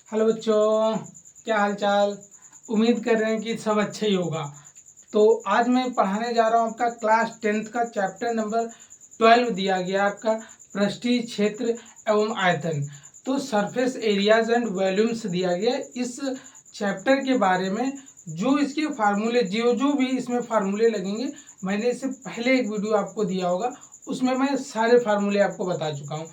Hello बच्चों, क्या हाल चाल। उम्मीद कर रहे हैं कि सब अच्छा ही होगा। तो आज मैं पढ़ाने जा रहा हूँ आपका क्लास 10th का चैप्टर नंबर 12 दिया गया आपका पृष्ठीय क्षेत्र एवं आयतन। तो सरफेस एरियाज एंड वॉल्यूम्स दिया गया। इस चैप्टर के बारे में जो इसके फार्मूले जो भी इसमें फार्मूले लगेंगे, मैंने इससे पहले एक वीडियो आपको दिया होगा, उसमें मैं सारे फार्मूले आपको बता चुका हूँ।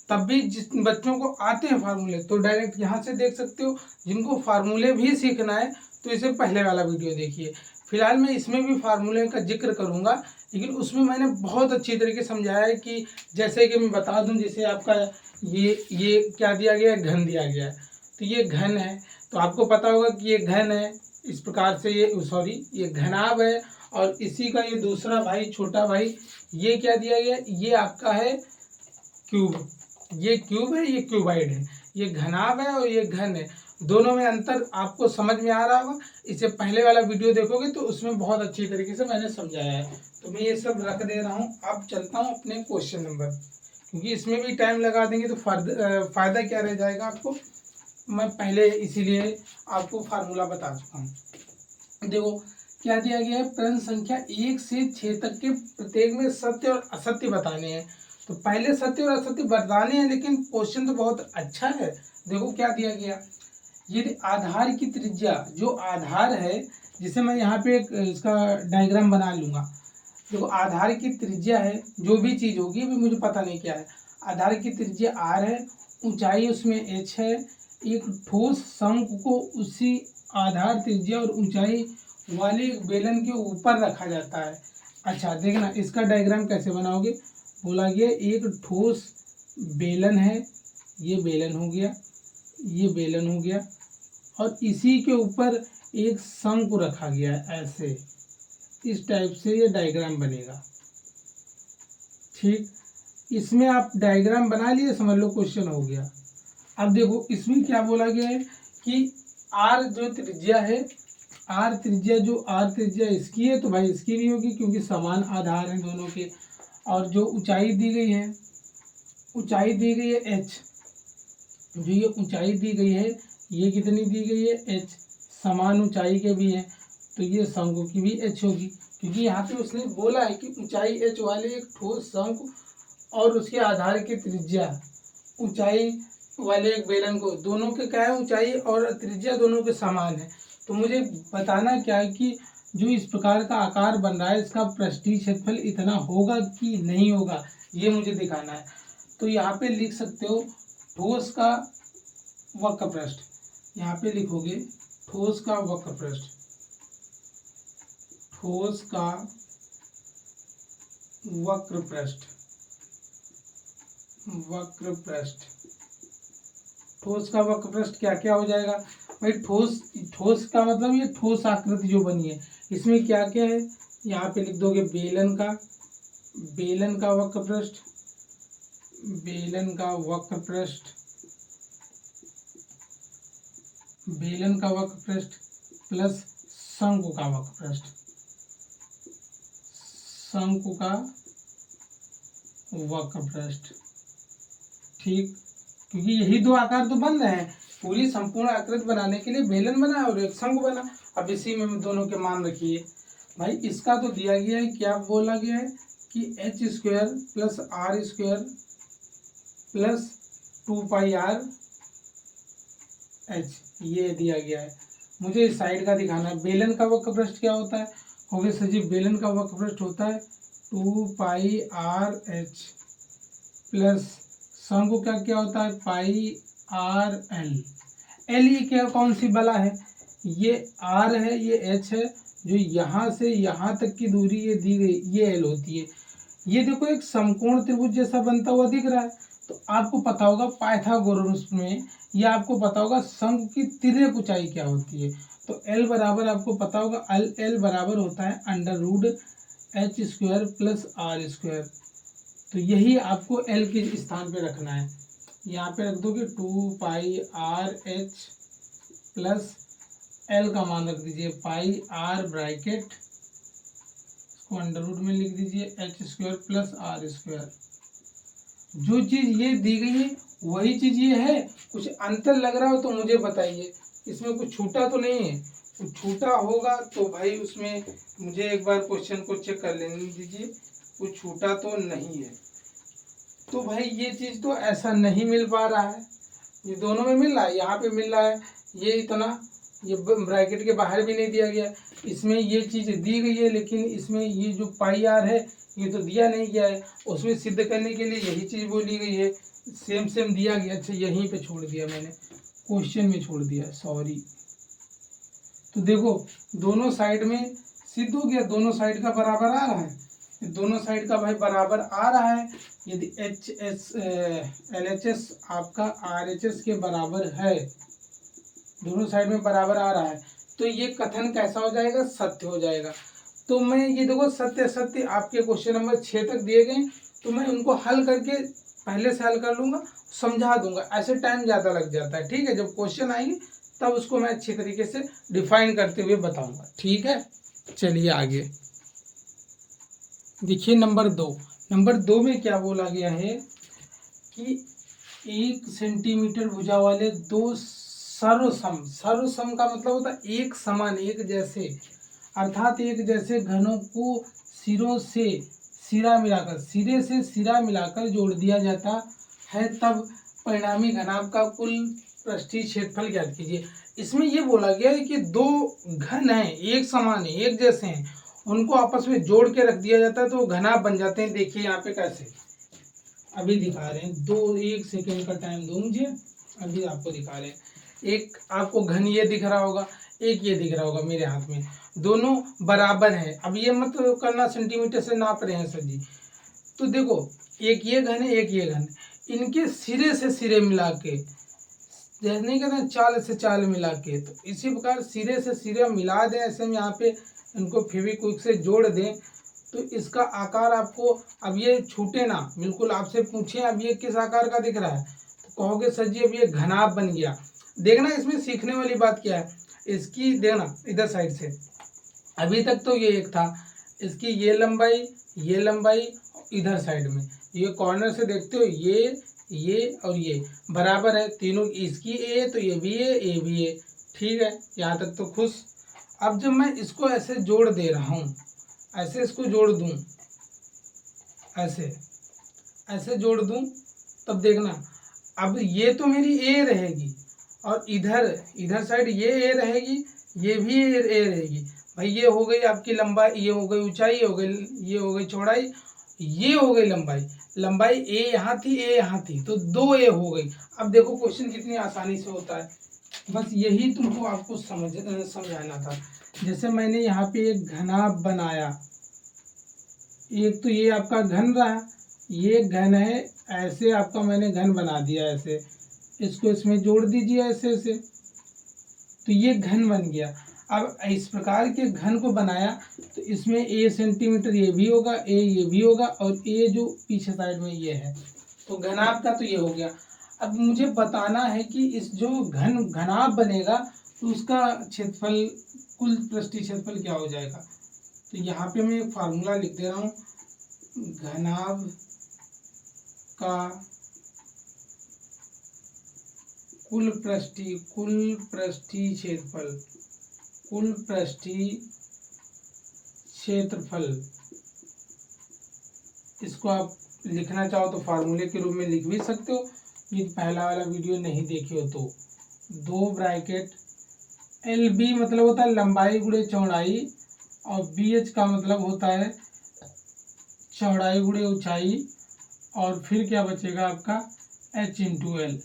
तब भी जिस बच्चों को आते हैं फार्मूले तो डायरेक्ट यहाँ से देख सकते हो। जिनको फार्मूले भी सीखना है तो इसे पहले वाला वीडियो देखिए। फिलहाल मैं इसमें भी फार्मूले का जिक्र करूँगा, लेकिन उसमें मैंने बहुत अच्छी तरीके से समझाया है कि जैसे कि मैं बता दूं, जैसे आपका ये क्या दिया गया है, घन दिया गया है। तो ये घन है, तो आपको पता होगा कि ये घन है। इस प्रकार से ये घनाभ है। और इसी का ये दूसरा भाई, छोटा भाई, ये क्या दिया गया, ये आपका है क्यूब। ये क्यूब है, ये क्यूबाइड है। ये घनाभ है और ये घन है। दोनों में अंतर आपको समझ में आ रहा होगा। इससे पहले वाला वीडियो देखोगे तो उसमें बहुत अच्छी तरीके से मैंने समझाया है। तो मैं ये सब रख दे रहा हूँ। अब चलता हूँ अपने क्वेश्चन नंबर, क्योंकि इसमें भी टाइम लगा देंगे तो फायदा क्या रह जाएगा आपको। मैं पहले इसीलिए आपको फार्मूला बता चुका हूँ। देखो क्या दिया गया है, प्रश्न संख्या 1 से 6 तक के प्रत्येक में सत्य और असत्य बताने हैं। तो पहले सत्य और असत्य बताने हैं, लेकिन क्वेश्चन तो बहुत अच्छा है। देखो क्या दिया गया, यदि आधार की त्रिज्या, जो आधार है, जिसे मैं यहाँ पे एक इसका डायग्राम बना लूंगा। देखो आधार की त्रिज्या है, जो भी चीज होगी, अभी मुझे पता नहीं क्या है। आधार की त्रिज्या r है, ऊंचाई उसमें h है। एक ठोस शंकु को उसी आधार त्रिज्या और ऊंचाई वाले बेलन के ऊपर रखा जाता है। अच्छा देखना इसका डायग्राम कैसे बनाओगे। बोला गया एक ठोस बेलन है, ये बेलन हो गया, ये बेलन हो गया, और इसी के ऊपर एक शंकु रखा गया है। ऐसे इस टाइप से ये डायग्राम बनेगा। ठीक, इसमें आप डायग्राम बना लिए, समझ लो क्वेश्चन हो गया। अब देखो इसमें क्या बोला गया है कि आर जो त्रिज्या है, आर त्रिज्या, जो आर त्रिज्या इसकी है तो भाई इसकी भी होगी, क्योंकि समान आधार हैं दोनों के। और जो ऊंचाई दी गई है, ऊंचाई दी गई है h, जो ये ऊंचाई दी गई है, ये कितनी दी गई है h, समान ऊंचाई के भी है, तो ये शंकु की भी h होगी। क्योंकि यहाँ पे उसने बोला है कि ऊंचाई h वाले एक ठोस शंकु और उसके आधार की त्रिज्या ऊंचाई वाले एक बेलन को, दोनों के क्या है, ऊंचाई और त्रिज्या दोनों के समान है। तो मुझे बताना क्या है कि जो इस प्रकार का आकार बन रहा है, इसका पृष्ठीय क्षेत्रफल इतना होगा कि नहीं होगा, ये मुझे दिखाना है। तो यहाँ पे लिख सकते हो ठोस का वक्र पृष्ठ, यहाँ पे लिखोगे ठोस का वक्र पृष्ठ, ठोस का वक्र पृष्ठ, वक्र पृष्ठ। ठोस का वक्र पृष्ठ क्या क्या हो जाएगा भाई। ठोस का मतलब ये ठोस आकृति जो बनी है, इसमें क्या क्या है, यहाँ पे लिख दोगे बेलन का वक्र पृष्ठ, बेलन का वक्र पृष्ठ, बेलन का वक्र पृष्ठ प्लस शंकु का वक्र पृष्ठ, शंकु का वक्र पृष्ठ। ठीक, क्योंकि यही दो आकार तो बन रहे हैं। पूरी संपूर्ण आकृति बनाने के लिए बेलन बना और एक शंकु बना। अब इसी में दोनों के मान रखिए भाई। इसका तो दिया गया है, क्या बोला गया है कि H square plus R square plus 2πr एच, ये दिया गया है। मुझे इस साइड का दिखाना है। बेलन का वक्र पृष्ठ क्या होता है, हो गया सर जी, बेलन का वक्र पृष्ठ होता है 2πrh प्लस शंकु का क्या होता है πrl। एल ये क्या, कौन सी बला है, ये r है, ये h है, जो यहाँ से यहाँ तक की दूरी ये दी गई, ये l होती है। ये देखो एक समकोण त्रिभुज जैसा बनता हुआ दिख रहा है। तो आपको पता होगा पाइथागोरस में, या आपको पता होगा शंकु की तिर्यक ऊंचाई क्या होती है। तो l बराबर आपको पता होगा, l बराबर होता है √h square plus r square. तो यही आपको l के स्थान पे रखना है। यहाँ पे रख दोगे 2πrh प्लस l का मान रख दीजिए πr ब्रैकेट, इसको √ में लिख दीजिए h square plus r square. जो चीज़ ये दी गई है वही चीज़ ये है, कुछ अंतर लग रहा हो तो मुझे बताइए, इसमें कुछ छूटा तो नहीं है? कुछ छूटा होगा तो भाई उसमें मुझे एक बार क्वेश्चन को चेक कर लेने दीजिए, कुछ छूटा तो नहीं है। तो भाई ये चीज़ तो ऐसा नहीं मिल पा रहा है, ये दोनों में मिल रहा है, यहाँ पे मिल रहा है ये इतना, ये ब्रैकेट के बाहर भी नहीं दिया गया, इसमें ये चीज़ दी गई है लेकिन इसमें ये जो पाई आर है ये तो दिया नहीं गया है, उसमें सिद्ध करने के लिए यही चीज़ बोली गई है, सेम सेम दिया गया। अच्छा यहीं पे छोड़ दिया मैंने, क्वेश्चन में छोड़ दिया, सॉरी। तो देखो दोनों साइड में सिद्ध हो गया, दोनों साइड का बराबर आ रहा है, दोनों साइड का भाई बराबर आ रहा है। यदि LHS आपका RHS के बराबर है, दोनों साइड में बराबर आ रहा है, तो ये कथन कैसा हो जाएगा? सत्य हो जाएगा। तो मैं ये देखो सत्य सत्य आपके क्वेश्चन नंबर 6 तक दिए गए, तो मैं उनको हल करके पहले से हल कर लूँगा, समझा दूंगा, ऐसे टाइम ज़्यादा लग जाता है। ठीक है, जब क्वेश्चन आएंगे तब उसको मैं अच्छी तरीके से डिफाइन करते हुए बताऊंगा। ठीक है, चलिए आगे देखिए नंबर 2। नंबर 2 में क्या बोला गया है कि 1 सेंटीमीटर भुजा वाले दो सर्वसम, सर्वसम का मतलब होता है एक समान, एक जैसे, अर्थात एक जैसे घनों को सिरों से सिरा मिलाकर, सिरे से सिरा मिलाकर जोड़ दिया जाता है, तब परिणामी घनाभ का कुल पृष्ठीय क्षेत्रफल ज्ञात कीजिए। इसमें ये बोला गया है कि दो घन हैं, एक समान है, एक जैसे हैं, उनको आपस में जोड़ के रख दिया जाता है तो घनाभ बन जाते हैं। देखिए यहाँ पे कैसे, अभी दिखा रहे हैं, 1 सेकेंड का टाइम दो मुझे, अभी आपको दिखा रहे हैं। एक आपको घन ये दिख रहा होगा, एक ये दिख रहा होगा मेरे हाथ में, दोनों बराबर है। अब ये मत करना सेंटीमीटर से नाप रहे हैं सर जी, तो देखो एक ये घन है, एक ये घन, इनके सिरे से सिरे मिला के, जैसे नहीं कहते चाल से चाल मिला के, तो इसी प्रकार सिरे से सिरे मिला दें, ऐसे में यहाँ पे इनको फेविक्विक से जोड़ दें तो इसका आकार आपको, अब ये छूटे ना बिल्कुल, आपसे पूछे अब ये किस आकार का दिख रहा है तो कहोगे सर जी अब ये घनाभ बन गया। देखना इसमें सीखने वाली बात क्या है, इसकी देखना इधर साइड से, अभी तक तो ये एक था, इसकी ये लंबाई इधर साइड में, ये कॉर्नर से देखते हो ये और ये बराबर है, तीनों इसकी ए तो ये भी है, ठीक है, यहाँ तक तो खुश। अब जब मैं इसको ऐसे जोड़ दे रहा हूँ, ऐसे इसको जोड़ दूँ, ऐसे जोड़ दूँ, तब देखना अब ये तो मेरी ए रहेगी और इधर साइड ये ए रहेगी, ये भी ए रहेगी। भाई ये हो गई आपकी लंबाई, ये हो गई ऊंचाई, ये हो गई चौड़ाई, ये हो गई लंबाई ए यहाँ थी, ए यहाँ थी, तो 2 ए हो गई। अब देखो क्वेश्चन कितनी आसानी से होता है, बस यही तुमको आपको समझाना था। जैसे मैंने यहाँ पे एक घनाभ बनाया, एक तो ये आपका घन रहा, ये घन है, ऐसे आपका मैंने घन बना दिया, ऐसे इसको इसमें जोड़ दीजिए ऐसे तो ये घन बन गया। अब इस प्रकार के घन को बनाया तो इसमें ए सेंटीमीटर ये भी होगा, ये भी होगा, और ये जो पीछे साइड में ये है, तो घनाभ का तो ये हो गया। अब मुझे बताना है कि इस जो घनाभ बनेगा तो उसका क्षेत्रफल, कुल पृष्ठीय क्षेत्रफल क्या हो जाएगा। तो यहाँ पे मैं एक फार्मूला लिख दे रहा हूँ, घनाभ का कुल पृष्ठीय क्षेत्रफल, इसको आप लिखना चाहो तो फार्मूले के रूप में लिख भी सकते हो, ये पहला वाला वीडियो नहीं देखे हो तो, 2 ब्रैकेट LB मतलब होता है लंबाई गुणे चौड़ाई, और BH का मतलब होता है चौड़ाई गुणे ऊंचाई, और फिर क्या बचेगा आपका H × L,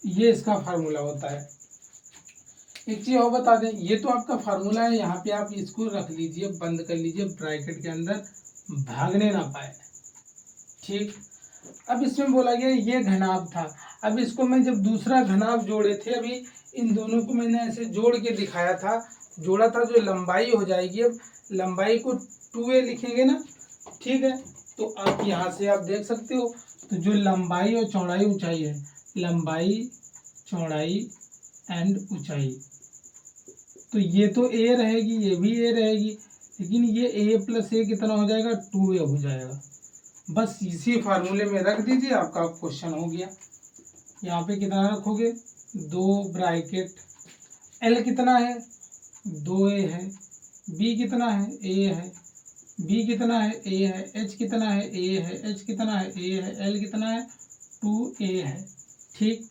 ये इसका फार्मूला होता है। एक चीज़ और बता दें, ये तो आपका फार्मूला है, यहाँ पे आप इसको रख लीजिए, बंद कर लीजिए ब्रैकेट के अंदर, भागने ना पाए। ठीक, अब इसमें बोला गया ये घनाभ था, अब इसको मैं जब दूसरा घनाभ जोड़े थे, अभी इन दोनों को मैंने ऐसे जोड़ के दिखाया था, जोड़ा था, जो लंबाई हो जाएगी, अब लंबाई को 2a लिखेंगे ना, ठीक है, तो आप यहाँ से आप देख सकते हो, तो जो लंबाई और चौड़ाई ऊंचाई है, लंबाई चौड़ाई एंड ऊंचाई, तो ये तो a रहेगी, ये भी a रहेगी, लेकिन ये a + a कितना हो जाएगा, 2a हो जाएगा। बस इसी फार्मूले में रख दीजिए, आपका क्वेश्चन हो गया। यहाँ पे कितना रखोगे, 2 ब्रैकेट, एल कितना है 2a है, बी कितना है a है, बी कितना है a है, एच कितना है a है, एच कितना है a है, एल कितना है 2a है। ठीक,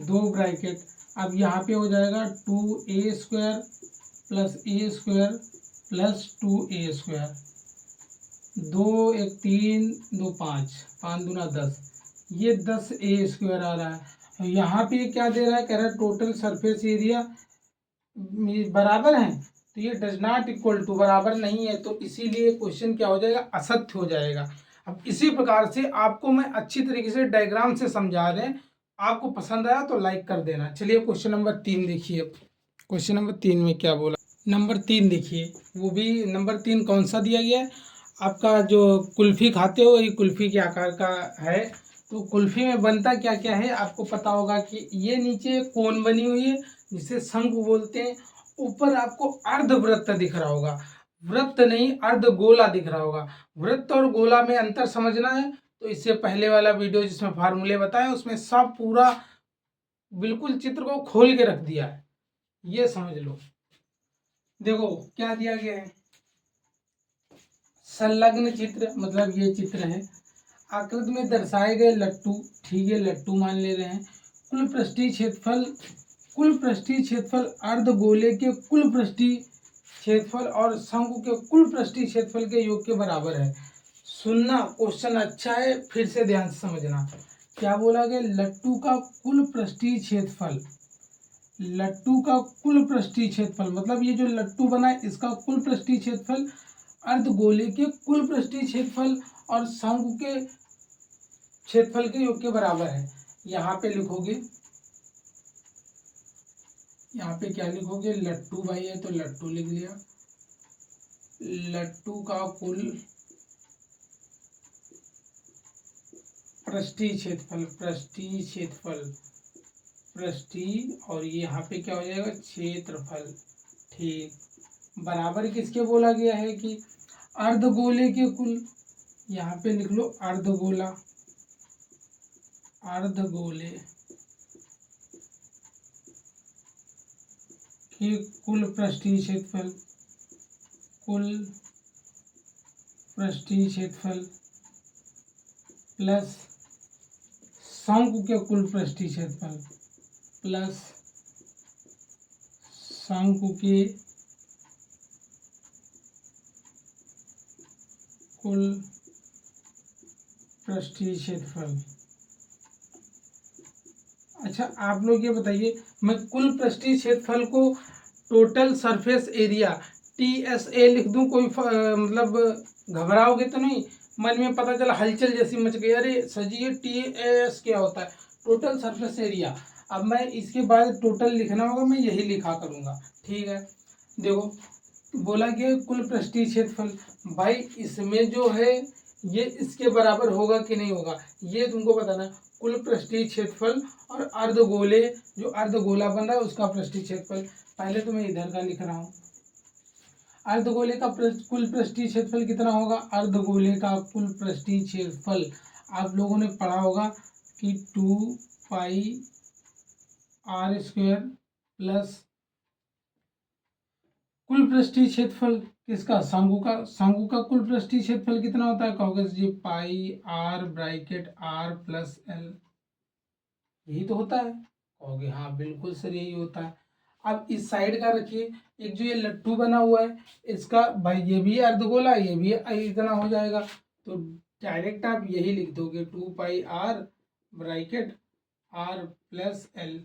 2 ब्रैकेट, अब यहाँ पे हो जाएगा 2a square plus a square plus 2a square, 2 1 3 2 5, 5 दूना 10, ये 10a स्क्वायर आ रहा है। यहाँ पे क्या दे रहा है, कह रहा है टोटल सरफेस एरिया बराबर है, तो ये डज नॉट इक्वल टू, बराबर नहीं है, तो इसीलिए क्वेश्चन क्या हो जाएगा, असत्य हो जाएगा। अब इसी प्रकार से आपको मैं अच्छी तरीके से डायग्राम से समझा रहे हैं, आपको पसंद आया तो लाइक कर देना। चलिए क्वेश्चन नंबर 3 देखिए। क्वेश्चन नंबर 3 में क्या बोला, नंबर 3 देखिए, वो भी नंबर 3 कौन सा दिया गया है, आपका जो कुल्फ़ी खाते हो ये कुल्फ़ी के आकार का है। तो कुल्फ़ी में बनता क्या क्या है, आपको पता होगा कि ये नीचे कोन बनी हुई है जिसे शंकु बोलते हैं, ऊपर आपको अर्धवृत्त दिख रहा होगा, वृत्त नहीं अर्धगोला दिख रहा होगा। वृत्त और गोला में अंतर समझना है तो इससे पहले वाला वीडियो जिसमें फार्मूले बताए उसमें सब पूरा बिल्कुल चित्र को खोल के रख दिया है, ये समझ लो। देखो क्या दिया गया है, संलग्न चित्र, मतलब ये चित्र है, आकृति में दर्शाए गए लट्टू, ठीक है लट्टू मान ले रहे हैं, कुल पृष्ठीय क्षेत्रफल, कुल पृष्ठीय क्षेत्रफल अर्धगोले के कुल पृष्ठीय क्षेत्रफल और शंकु के कुल पृष्ठीय क्षेत्रफल के योग के बराबर है। सुनना, क्वेश्चन अच्छा है, फिर से ध्यान से समझना। क्या बोला गया, लट्टू का कुल पृष्ठीय क्षेत्रफल, लट्टू का कुल पृष्ठीय क्षेत्रफल मतलब ये जो लट्टू बना है इसका कुल पृष्ठीय क्षेत्रफल अर्धगोले के कुल पृष्ठीय क्षेत्रफल और शंकु के क्षेत्रफल के योग के बराबर है। यहाँ पे लिखोगे, यहाँ पे क्या लिखोगे, लट्टू भाई है तो लट्टू लिख लिया, लट्टू का कुल पृष्ठीय क्षेत्रफल, पृष्ठीय क्षेत्रफल, पृष्ठीय, और ये यहाँ पे क्या हो जाएगा क्षेत्रफल। ठीक, बराबर किसके बोला गया है कि अर्धगोले के कुल, यहाँ पे लिख लो अर्धगोला, अर्धगोले के कुल पृष्ठीय क्षेत्रफल, कुल पृष्ठीय क्षेत्रफल प्लस शंकु के कुल पृष्ठीय क्षेत्रफल प्लस शंकु के कुल पृष्ठीय क्षेत्रफल। अच्छा आप लोग ये बताइए, मैं कुल पृष्ठीय क्षेत्रफल को टोटल सरफेस एरिया TSA लिख दूं, कोई मतलब घबराओगे तो नहीं, मन में पता चला हलचल जैसी मच गई, अरे सर जी ये TAS क्या होता है, टोटल सरफेस एरिया। अब मैं इसके बाद टोटल लिखना होगा, मैं यही लिखा करूँगा, ठीक है। देखो बोला कि कुल पृष्ठीय क्षेत्रफल, भाई इसमें जो है ये इसके बराबर होगा कि नहीं होगा ये तुमको बताना। कुल पृष्ठीय क्षेत्रफल और अर्धगोले, जो अर्धगोला बन रहा है उसका पृष्ठीय क्षेत्रफल, पहले तो मैं इधर का लिख रहा हूँ। अर्धगोले का कुल पृष्ठीय क्षेत्रफल कितना होगा, अर्धगोले का कुल पृष्ठीय क्षेत्रफल आप लोगों ने पढ़ा होगा कि 2 पाई r स्क्वायर प्लस कुल पृष्ठीय क्षेत्रफल किसका, शंकु का, शंकु का कुल पृष्ठीय क्षेत्रफल कितना होता है, कहोगे जी पाई r bracket r plus l, यही तो होता है, कहोगे हाँ बिल्कुल सर यही होता है। अब इस साइड का रखिए, एक जो ये लट्टू बना हुआ है इसका, भाई ये भी अर्धगोला, ये भी इतना हो जाएगा, तो डायरेक्ट आप यही लिख दोगे 2 पाई r bracket r plus l,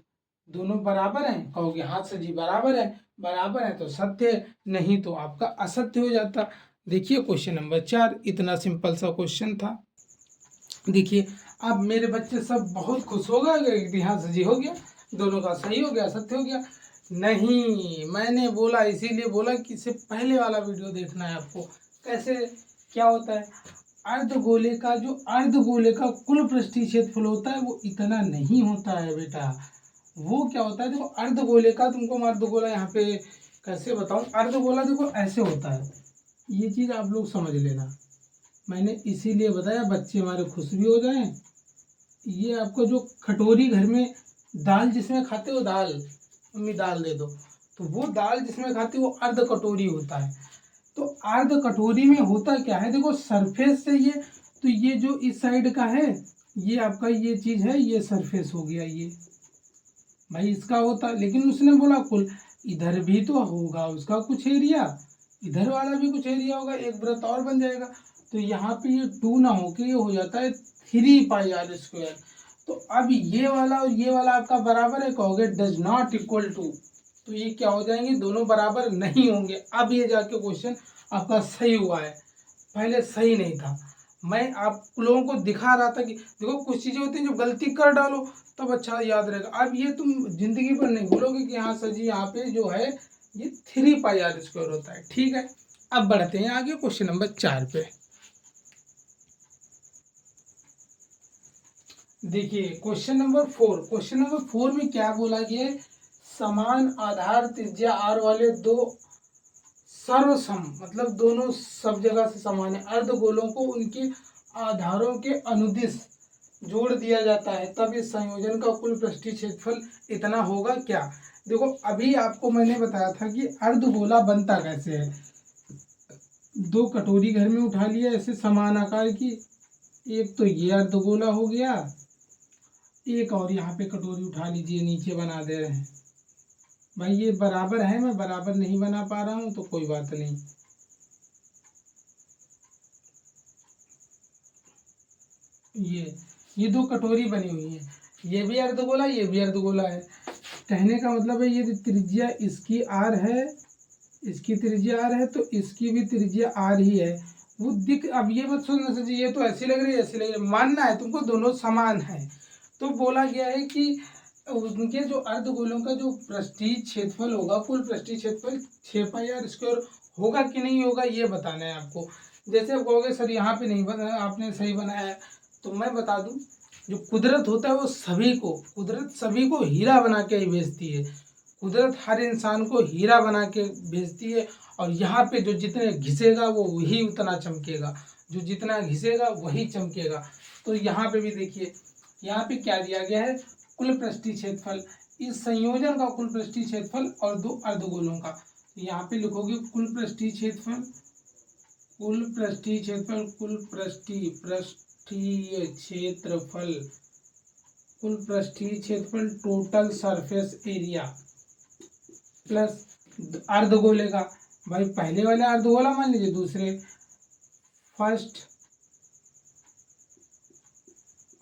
दोनों बराबर हैं, कहोगे हाँ सर जी बराबर है, बराबर है तो सत्य, नहीं तो आपका असत्य हो जाता। देखिए क्वेश्चन नंबर 4, इतना सिंपल सा क्वेश्चन था। देखिए अब मेरे बच्चे सब बहुत खुश हो गए कि हाँ सर जी हो गया, दोनों का सही हो गया, सत्य हो गया। नहीं, मैंने बोला इसीलिए बोला कि इससे पहले वाला वीडियो देखना है आपको, कैसे क्या होता है। अर्धगोले का, जो अर्धगोले का कुल पृष्ठीय क्षेत्रफल होता है वो इतना नहीं होता है बेटा, वो क्या होता है, देखो अर्धगोले का, तुमको मैं अर्धगोला यहाँ पे कैसे बताऊँ, अर्धगोला देखो ऐसे होता है, ये चीज़ आप लोग समझ लेना, मैंने इसीलिए बताया बच्चे हमारे खुश भी हो जाएं। ये आपको जो कटोरी घर में दाल जिसमें खाते हो, दाल मम्मी दाल दे दो, तो वो दाल जिसमें खाते हो वो अर्ध कटोरी होता है। तो अर्ध कटोरी में होता क्या है, देखो सरफेस से ये, तो ये जो इस साइड का है ये आपका ये चीज है, ये सरफेस हो गया ये भाई इसका होता। लेकिन उसने बोला कुल, इधर भी तो होगा उसका कुछ एरिया, इधर वाला भी कुछ एरिया होगा, एक वृत्त और बन जाएगा। तो यहाँ पे ये 2 ना होके ये हो जाता है 3πr²। तो अब ये वाला और ये वाला आपका बराबर है, कहोगे डज नॉट इक्वल टू, तो ये क्या हो जाएंगे, दोनों बराबर नहीं होंगे। अब ये जाके क्वेश्चन आपका सही हुआ है, पहले सही नहीं था। मैं आप लोगों को दिखा रहा था कि देखो कुछ चीजें होती हैं जो गलती कर डालो तब अच्छा याद रहेगा। अब ये तुम जिंदगी भर नहीं बोलोगे कि हाँ सर जी यहाँ पे जो है ये 3πr² होता है। ठीक है, अब बढ़ते हैं आगे क्वेश्चन नंबर 4 पे। देखिए क्वेश्चन नंबर 4, क्वेश्चन नंबर 4 में क्या बोला गया है, समान आधार त्रिज्या r वाले दो सर्वसम, मतलब दोनों सब जगह से समान है, अर्धगोलों को उनके आधारों के अनुदिश जोड़ दिया जाता है, तब इस संयोजन का कुल पृष्ठीय क्षेत्रफल इतना होगा क्या। देखो अभी आपको मैंने बताया था कि अर्धगोला बनता कैसे है। 2 कटोरी घर में उठा लिया ऐसे समान आकार की, एक तो ये अर्धगोला हो गया, एक और यहाँ पे कटोरी उठा लीजिए, नीचे बना दे रहे हैं। भाई ये बराबर है, मैं बराबर नहीं बना पा रहा हूँ तो कोई बात नहीं। ये 2 कटोरी बनी हुई है, ये भी अर्धगोला ये भी अर्धगोला है। कहने का मतलब है ये त्रिज्या इसकी r है, इसकी त्रिज्या r है, तो इसकी भी त्रिज्या r ही है। वो दिख, अब ये मत सोचना सर जी ये तो ऐसी लग रही है ऐसी लग रही है, मानना है तुमको दोनों समान है। तो बोला गया है कि उनके जो अर्धगोलों का जो पृष्ठीय क्षेत्रफल होगा, कुल पृष्ठीय क्षेत्रफल 6πr² होगा कि नहीं होगा ये बताना है आपको। जैसे आप कहोगे सर यहाँ पे नहीं बनाया आपने, सही बनाया है, तो मैं बता दूं जो कुदरत होता है वो कुदरत सभी को हीरा बना के ही भेजती है। कुदरत हर इंसान को हीरा बना के भेजती है, और यहाँ पे जो जितने घिसेगा वो वही उतना चमकेगा, जो जितना घिसेगा वही चमकेगा। तो यहाँ पे भी देखिए, यहाँ पे क्या दिया गया है, कुल पृष्ठीय क्षेत्रफल, इस संयोजन का कुल पृष्ठीय क्षेत्रफल और 2 अर्धगोलों का। यहाँ पे लिखोगे कुल पृष्ठीय क्षेत्रफल, कुल पृष्ठीय क्षेत्रफल, कुल पृष्ठीय क्षेत्रफल, कुल पृष्ठीय क्षेत्रफल टोटल सरफेस एरिया प्लस अर्धगोले का। भाई पहले वाले अर्धगोला मान लीजिए, दूसरे फर्स्ट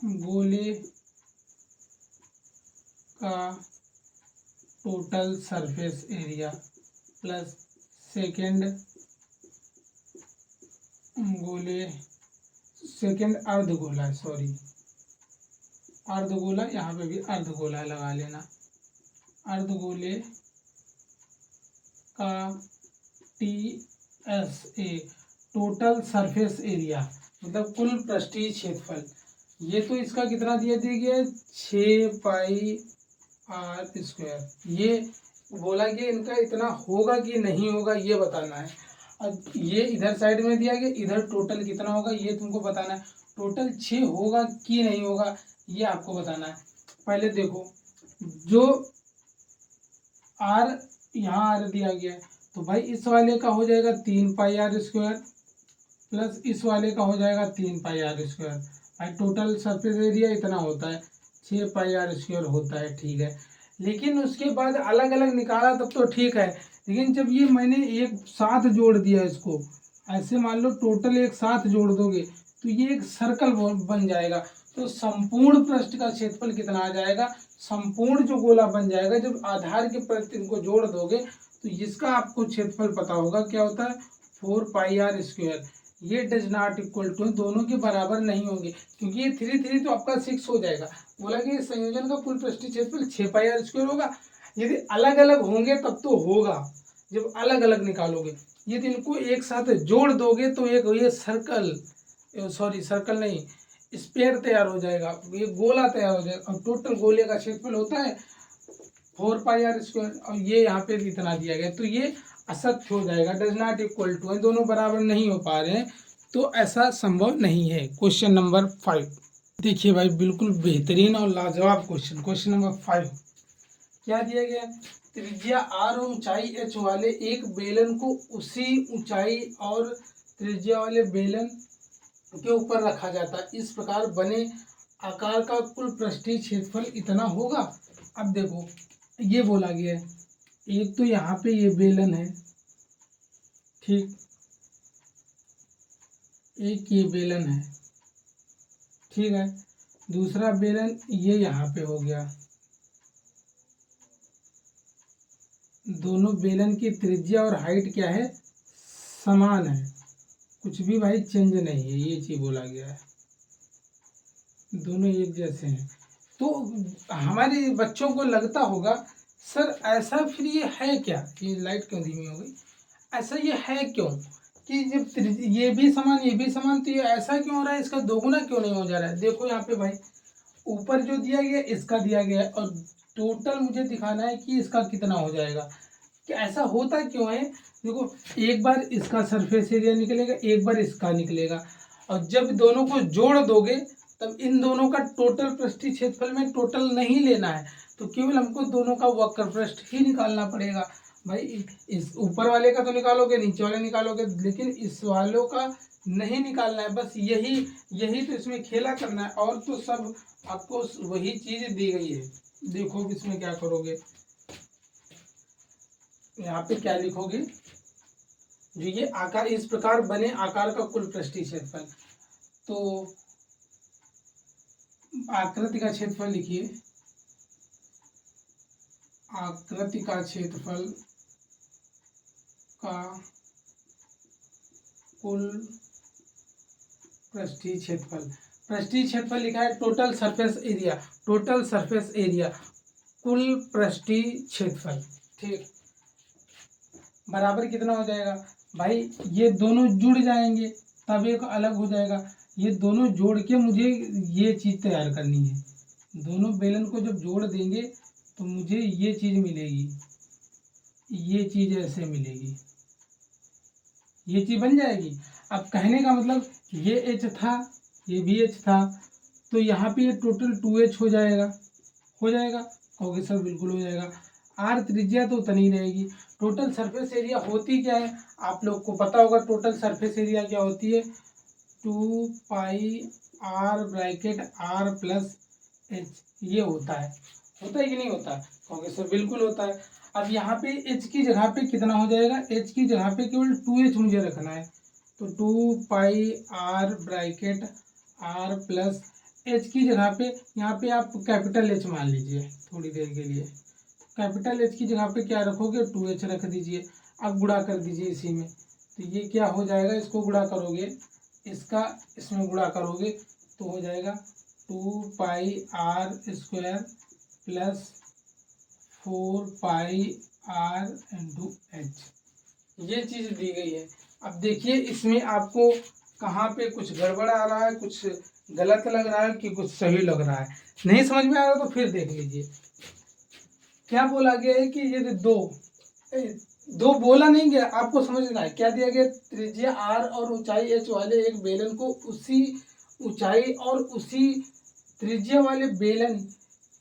गोले का total surface area plus second गोले, सेकेंड अर्धगोला, सॉरी अर्धगोला, यहाँ पे भी अर्धगोला लगा लेना, अर्धगोले का TSA टोटल सरफेस एरिया मतलब कुल पृष्ठीय क्षेत्रफल। ये तो इसका कितना दिया गया है 6πr²। ये बोला कि इनका इतना होगा कि नहीं होगा ये बताना है। अब ये इधर साइड में दिया गया, इधर टोटल कितना होगा ये तुमको बताना है। टोटल 6 होगा कि नहीं होगा ये आपको बताना है। पहले देखो जो r यहाँ r दिया गया है, तो भाई इस वाले का हो जाएगा 3πr² प्लस इस वाले का हो जाएगा 3πr²। भाई टोटल सरफेस एरिया इतना होता है, 6πr² होता है, ठीक है। लेकिन उसके बाद अलग अलग निकाला तब तो ठीक है, लेकिन जब ये मैंने एक साथ जोड़ दिया इसको, ऐसे मान लो टोटल एक साथ जोड़ दोगे तो ये एक सर्कल बन जाएगा। तो संपूर्ण पृष्ठ का क्षेत्रफल कितना आ जाएगा, संपूर्ण जो गोला बन जाएगा, जब आधार के प्रति इनको जोड़ दोगे तो इसका आपको क्षेत्रफल पता होगा क्या होता है 4πr²। ये डज नॉट इक्वल टू, दोनों के बराबर नहीं होंगे क्योंकि ये 3 तो आपका 6 हो जाएगा। बोला कि संयोजन का कुल पृष्ठीय क्षेत्रफल 6πr² होगा। यदि अलग अलग होंगे तब तो होगा, जब अलग अलग निकालोगे। यदि इनको एक साथ जोड़ दोगे तो एक ये सर्कल, सॉरी सर्कल नहीं, स्पेयर तैयार हो जाएगा, ये गोला तैयार हो जाएगा। और टोटल गोले का क्षेत्रफल होता है 4πr², और ये यहाँ पे इतना दिया गया तो ये असत्य हो जाएगा, डज नॉट इक्वल टू, दोनों बराबर नहीं हो पा रहे हैं। तो ऐसा संभव नहीं है। क्वेश्चन नंबर 5 देखिए भाई, बिल्कुल बेहतरीन और लाजवाब क्वेश्चन। क्वेश्चन नंबर 5 क्या दिया गया? त्रिज्या r और ऊंचाई h वाले एक बेलन को उसी ऊंचाई और त्रिज्या वाले बेलन के ऊपर रखा जाता है। इस प्रकार बने आकार का कुल पृष्ठीय क्षेत्रफल इतना होगा। अब देखो, ये बोला गया है, एक तो यहाँ पे ये बेलन है, ठीक, एक ये बेलन है, ठीक है, दूसरा बेलन ये यहाँ पे हो गया। दोनों बेलन की त्रिज्या और हाइट क्या है? समान है, कुछ भी भाई चेंज नहीं है, ये चीज बोला गया है, दोनों एक जैसे हैं। तो हमारे बच्चों को लगता होगा सर ऐसा फिर ये है क्या? ये लाइट क्यों धीमी हो गई? ऐसा ये है क्यों कि जब ये भी समान ये भी समान, तो ये ऐसा क्यों हो रहा है? इसका दोगुना क्यों नहीं हो जा रहा है? देखो यहाँ पे भाई, ऊपर जो दिया गया इसका दिया गया है, और टोटल मुझे दिखाना है कि इसका कितना हो जाएगा। कि ऐसा होता क्यों है? देखो, एक बार इसका सरफेस एरिया निकलेगा, एक बार इसका निकलेगा, और जब दोनों को जोड़ दोगे तब इन दोनों का टोटल पृष्ठीय क्षेत्रफल में टोटल नहीं लेना है, तो केवल हमको दोनों का वक्र पृष्ठ ही निकालना पड़ेगा। भाई इस ऊपर वाले का तो निकालोगे, नीचे वाले निकालोगे, लेकिन इस वालों का नहीं निकालना है। बस यही तो इसमें खेला करना है, और तो सब आपको वही चीज दी गई है। देखो इसमें क्या करोगे, यहाँ पे क्या लिखोगे? जो ये आकार, इस प्रकार बने आकार का कुल पृष्ठीय क्षेत्रफल, तो आकृति का क्षेत्रफल लिखिए, आकृति का क्षेत्रफल का कुल पृष्ठीय क्षेत्रफल, पृष्ठीय क्षेत्रफल लिखा है total surface area, total surface area कुल पृष्ठीय क्षेत्रफल, ठीक, बराबर कितना हो जाएगा? भाई ये दोनों जुड़ जाएंगे तब एक अलग हो जाएगा। ये दोनों जोड़ के मुझे ये चीज तैयार करनी है, दोनों बेलन को जब जोड़ देंगे तो मुझे ये चीज मिलेगी, ये चीज ऐसे मिलेगी, ये चीज बन जाएगी। अब कहने का मतलब, ये h था, ये भी h था, तो यहाँ पे ये टोटल 2h हो जाएगा, कहोगे सर बिल्कुल हो जाएगा। r त्रिज्या तो उतनी ही रहेगी। टोटल सरफेस एरिया होती क्या है? आप लोग को पता होगा टोटल सरफेस एरिया क्या होती है? 2 पाई r bracket r plus h, ये होता है कि नहीं होता है? कहोगे सर बिल्कुल होता है। अब यहाँ पे h की जगह पे कितना हो जाएगा? h की जगह पे केवल 2h मुझे रखना है, तो 2 पाई r bracket r plus h की जगह पे, यहाँ पे आप कैपिटल H मान लीजिए थोड़ी देर के लिए, कैपिटल H की जगह पे क्या रखोगे? 2h रख दीजिए। अब गुणा कर दीजिए इसी में, तो ये क्या हो जाएगा? इसको गुणा करोगे, इसका इसमें गुणा करोगे तो हो जाएगा 2 पाई r स्क्वायर प्लस 4 पाई r इंटू h, ये चीज दी गई है। अब देखिए इसमें आपको कहाँ पे कुछ गड़बड़ आ रहा है, कुछ गलत लग रहा है कि कुछ सही लग रहा है, नहीं समझ में आ रहा तो फिर देख लीजिए। क्या बोला गया है कि ये दो बोला नहीं गया, आपको समझना है क्या दिया गया? त्रिज्या r और ऊंचाई h वाले एक बेलन को उसी ऊंचाई और उसी त्रिज्या वाले बेलन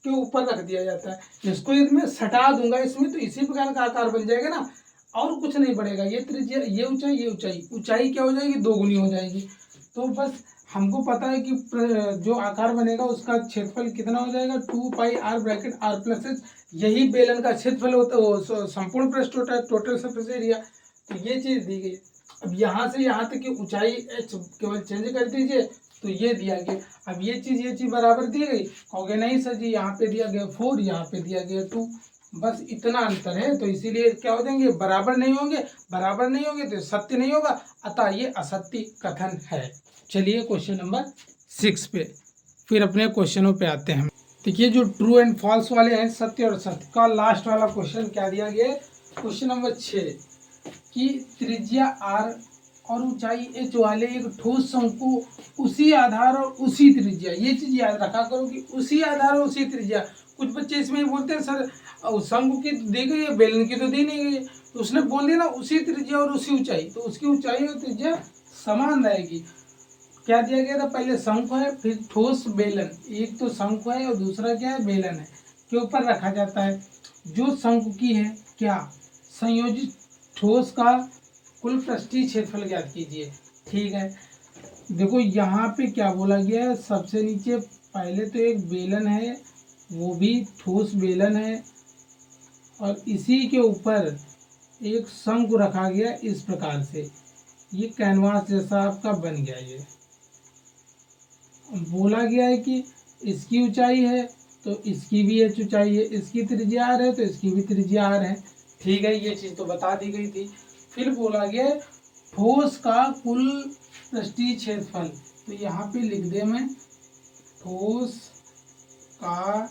के ऊपर रख दिया जाता है। इसको यदि मैं सटा दूंगा इसमें, तो इसी प्रकार का आकार बन जाएगा ना, और कुछ नहीं बढ़ेगा। ये त्रिज्या, ये ऊंचाई, ये ऊंचाई, ऊंचाई क्या हो जाएगी? दोगुनी हो जाएगी। तो बस हमको पता है कि जो आकार बनेगा उसका क्षेत्रफल कितना हो जाएगा? 2 पाई r bracket r plus h, यही बेलन का क्षेत्रफल होता है, संपूर्ण पृष्ठ होता है, टोटल सरफेस एरिया। तो ये चीज दी गई। अब यहाँ से यहाँ तक की ऊंचाई h केवल चेंज कर दीजिए, तो ये दिया गया। अब ये चीज बराबर दी गई, कहोगे नहीं सर जी यहाँ पे दिया गया 4, यहाँ पे दिया गया 2, बस इतना अंतर है, तो इसीलिए क्या हो जाएंगे? बराबर नहीं होंगे तो सत्य नहीं होगा, अतः ये असत्य कथन है। चलिए क्वेश्चन नंबर 6 पे फिर अपने क्वेश्चनों पे आते हैं। देखिए जो ट्रू एंड फॉल्स वाले हैं, सत्य और असत्य का लास्ट वाला क्वेश्चन क्या दिया गया? क्वेश्चन नंबर 6 कि त्रिज्या r और ऊंचाई h वाले एक ठोस शंकु उसी आधार और उसी त्रिज्या, ये चीज याद रखा करो कि उसी आधार और उसी त्रिज्या। कुछ बच्चे इसमें बोलते हैं सर शंकु की दी गई है, बेलन की तो दी नहीं गई है, तो उसने बोल दिया ना उसी त्रिज्या और उसी ऊंचाई, तो उसकी ऊंचाई और त्रिज्या समान रहेगी। क्या दिया गया था, पहले शंकु है, फिर ठोस बेलन, एक तो शंकु है और दूसरा क्या है, बेलन है, के ऊपर रखा जाता है। जो शंकु की है क्या, संयोजित ठोस का कुल पृष्ठीय क्षेत्रफल ज्ञात कीजिए। ठीक है, देखो यहाँ पे क्या बोला गया है, सबसे नीचे पहले तो एक बेलन है, वो भी ठोस बेलन है, और इसी के ऊपर एक शंकु रखा गया इस प्रकार से, ये कैनवास जैसा आपका बन गया। ये बोला गया है कि इसकी ऊंचाई है तो इसकी भी h ऊंचाई है, इसकी त्रिज्या r है तो इसकी भी त्रिज्या r है। ठीक है, ये चीज तो बता दी गई थी। फिर बोला गया ठोस का कुल पृष्ठीय क्षेत्रफल, तो यहाँ पे लिख दे मैं, ठोस का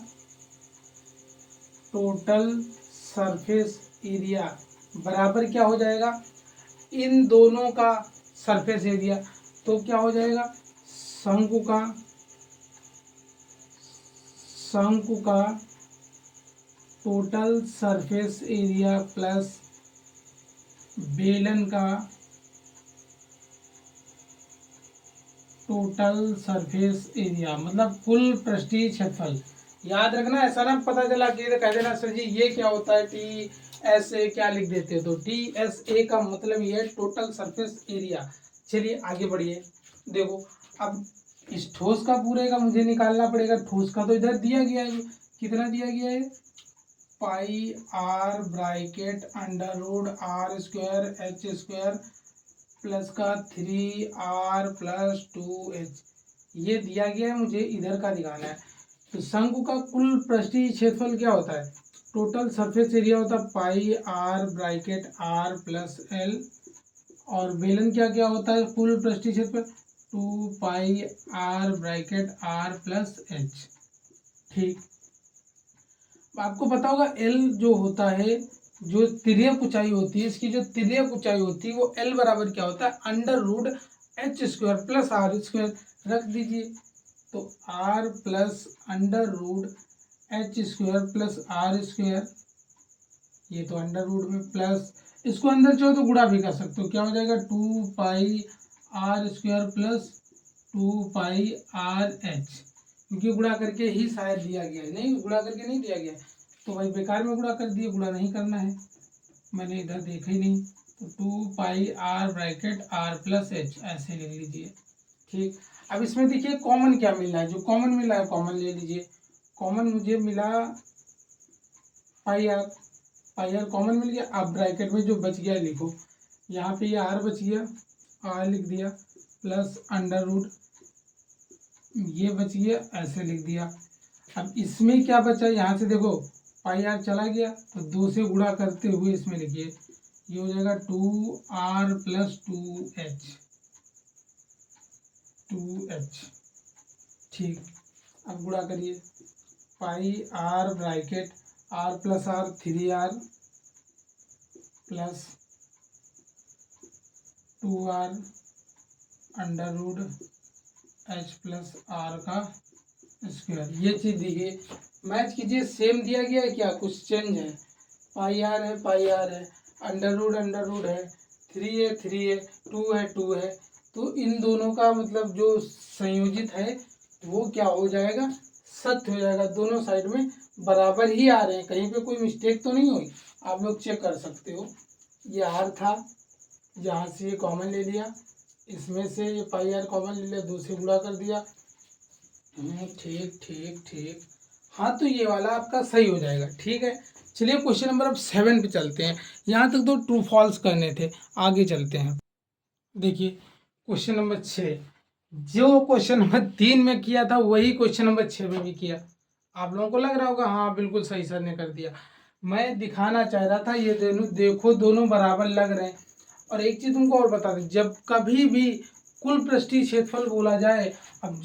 टोटल सरफेस एरिया बराबर क्या हो जाएगा, इन दोनों का सरफेस एरिया, तो क्या हो जाएगा, शंकु का टोटल सरफेस एरिया प्लस बेलन का टोटल सरफेस एरिया, मतलब कुल पृष्ठीय क्षेत्रफल। याद रखना, ऐसा ना पता चला कि कह देना सर जी ये क्या होता है, TSA क्या लिख देते हो, तो TSA का मतलब ये है टोटल सरफेस एरिया। चलिए आगे बढ़िए। देखो अब इस ठोस का पूरे का मुझे निकालना पड़ेगा, ठोस का तो इधर दिया गया है, कितना दिया गया है, pi r bracket under root r square h square plus का 3r प्लस 2h, ये दिया गया है, मुझे इधर का दिखाना है। तो शंकु का कुल पृष्ठीय क्षेत्रफल क्या होता है, टोटल सरफेस एरिया होता है pi r bracket r plus l, और बेलन क्या क्या होता है, कुल पृष्ठीय क्षेत्रफल 2 पाई r bracket r plus h। ठीक, आपको पता होगा L जो होता है, जो तिर्यक ऊंचाई होती है, इसकी जो तिर्यक ऊंचाई होती है वो L बराबर क्या होता है, under root h square plus r square, रख दीजिए, तो r plus under root h square plus r square, ये तो अंडर रूट में प्लस, इसको अंदर चाहो तो गुणा भी कर सकते हो, क्या हो जाएगा 2 पाई r स्क्वायर प्लस 2 पाई r h, क्योंकि गुणा करके ही शायद दिया गया है, नहीं गुणा करके नहीं दिया गया है तो भाई बेकार में गुणा कर दिए, गुणा नहीं करना है, मैंने इधर देखा ही नहीं, तो 2 पाई r bracket r plus h ऐसे ले लीजिए। ठीक, अब इसमें देखिए कॉमन क्या मिलना है, जो कॉमन मिला है कॉमन ले लीजिए। कॉमन मुझे मिला पाई r कॉमन मिल गया। अब ब्रैकेट में जो बच गया लिखो, यहाँ पे ये r बच गया, r लिख दिया, प्लस अंडर रूट ये बच गया, ऐसे लिख दिया। अब इसमें क्या बचा, यहाँ से देखो पाई r चला गया तो 2 से गुणा करते हुए इसमें लिखिए, ये हो जाएगा 2r प्लस 2h। ठीक, अब गुणा करिए, pi r bracket r plus r 3r plus 2r under root h plus r का स्क्वायर, ये चीज देखिए, मैच कीजिए, सेम दिया गया है क्या, कुछ चेंज है, पाई r है, अंडर रूट है, 3 है, 2 है, तो इन दोनों का मतलब जो संयोजित है वो क्या हो जाएगा, सत्य हो जाएगा, दोनों साइड में बराबर ही आ रहे हैं, कहीं पे कोई मिस्टेक तो नहीं हुई, आप लोग चेक कर सकते हो। ये r था, यहाँ से ये कॉमन ले लिया, इसमें से ये पाई r कॉमन ले लिया, 2 से गुणा कर दिया। ठीक, हाँ तो ये वाला आपका सही हो जाएगा। ठीक है, चलिए क्वेश्चन नंबर अब 7 पे चलते हैं। यहाँ तक तो ट्रू फॉल्स करने थे, आगे चलते हैं। देखिए क्वेश्चन नंबर 6, जो क्वेश्चन नंबर 3 में किया था वही क्वेश्चन नंबर 6 में भी किया। आप लोगों को लग रहा होगा हाँ बिल्कुल सही सर ने कर दिया, मैं दिखाना चाह रहा था ये देखो दोनों बराबर लग रहे हैं। और एक चीज तुमको और बता दें, जब कभी भी कुल पृष्ठीय क्षेत्रफल बोला जाए, अब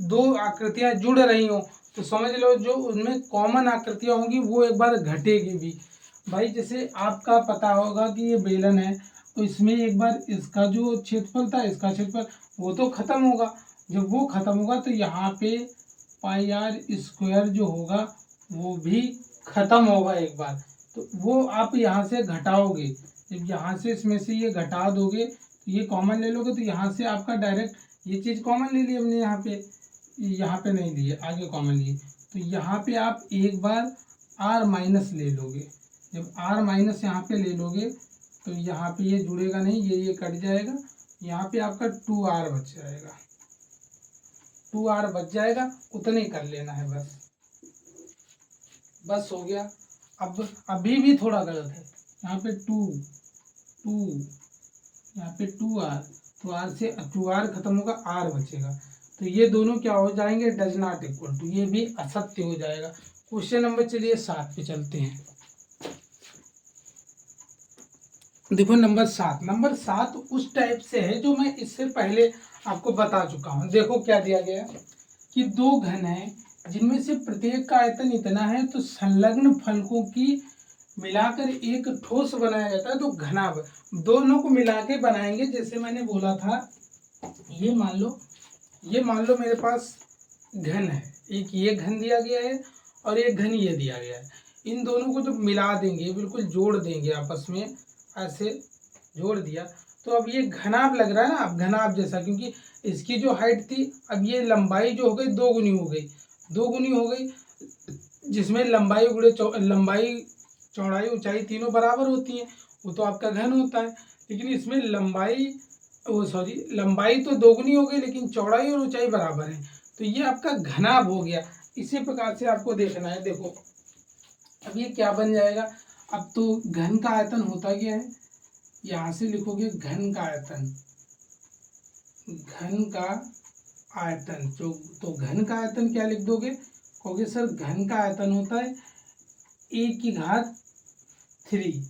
दो आकृतियां जुड़ रही हो तो समझ लो जो उनमें कॉमन आकृतियां होंगी वो एक बार घटेगी भी। भाई जैसे आपका पता होगा कि ये बेलन है, तो इसमें एक बार इसका जो क्षेत्रफल था, इसका क्षेत्रफल वो तो खत्म होगा, जब वो खत्म होगा तो यहाँ पे पाई आर स्क्वायर जो होगा वो भी खत्म होगा एक बार, तो वो आप यहाँ से घटाओगे, जब यहाँ से इसमें से ये घटा दोगे ये कॉमन ले लोगे तो यहाँ से आपका डायरेक्ट ये चीज़ कॉमन ले ली हमने, यहाँ पे नहीं लिए, आगे कॉमन लिए, तो यहाँ पे आप एक बार आर माइनस ले लोगे। जब आर माइनस यहाँ पे ले लोगे तो यहाँ पे ये जुड़ेगा नहीं, ये कट जाएगा, यहाँ पे आपका 2r बच जाएगा, 2r बच जाएगा, उतने ही कर लेना है बस हो गया। अब अभी भी थोड़ा गलत है, यहाँ पे 2 यहाँ पे 2r, तो r से 2r खत्म होगा, r बचेगा, तो ये दोनों क्या हो जाएंगे, डज नॉट इक्वल टू, ये भी असत्य हो जाएगा। क्वेश्चन नंबर चलिए 7 पे चलते हैं। देखो नंबर 7 उस टाइप से है जो मैं इससे पहले आपको बता चुका हूँ। देखो क्या दिया गया कि दो घन है जिनमें से प्रत्येक का आयतन इतना है, तो संलग्न फलकों की मिलाकर एक ठोस बनाया जाता है, तो घनाभ दोनों को मिला के बनाएंगे। जैसे मैंने बोला था, ये मान लो मेरे पास घन है, एक ये घन दिया गया है और एक घन ये दिया गया है। इन दोनों को जब मिला देंगे, बिल्कुल जोड़ देंगे आपस में, ऐसे जोड़ दिया, तो अब ये घनाभ लग रहा है ना, अब घनाभ जैसा, क्योंकि इसकी जो हाइट थी, अब ये लंबाई जो हो गई दो गुनी हो गई, जिसमें लंबाई चौड़ाई ऊंचाई तीनों बराबर होती हैं, वो तो आपका घन होता है। लेकिन इसमें लंबाई तो दोगुनी हो गई, लेकिन चौड़ाई और ऊंचाई बराबर है, तो ये आपका घनाभ हो गया। इसी प्रकार से आपको देखना है। देखो अब ये क्या बन जाएगा, अब तो घन का आयतन होता क्या है, यहाँ से लिखोगे घन का आयतन जो, तो घन का आयतन क्या लिख दोगे, कहोगे सर घन का आयतन होता है a की घात 3,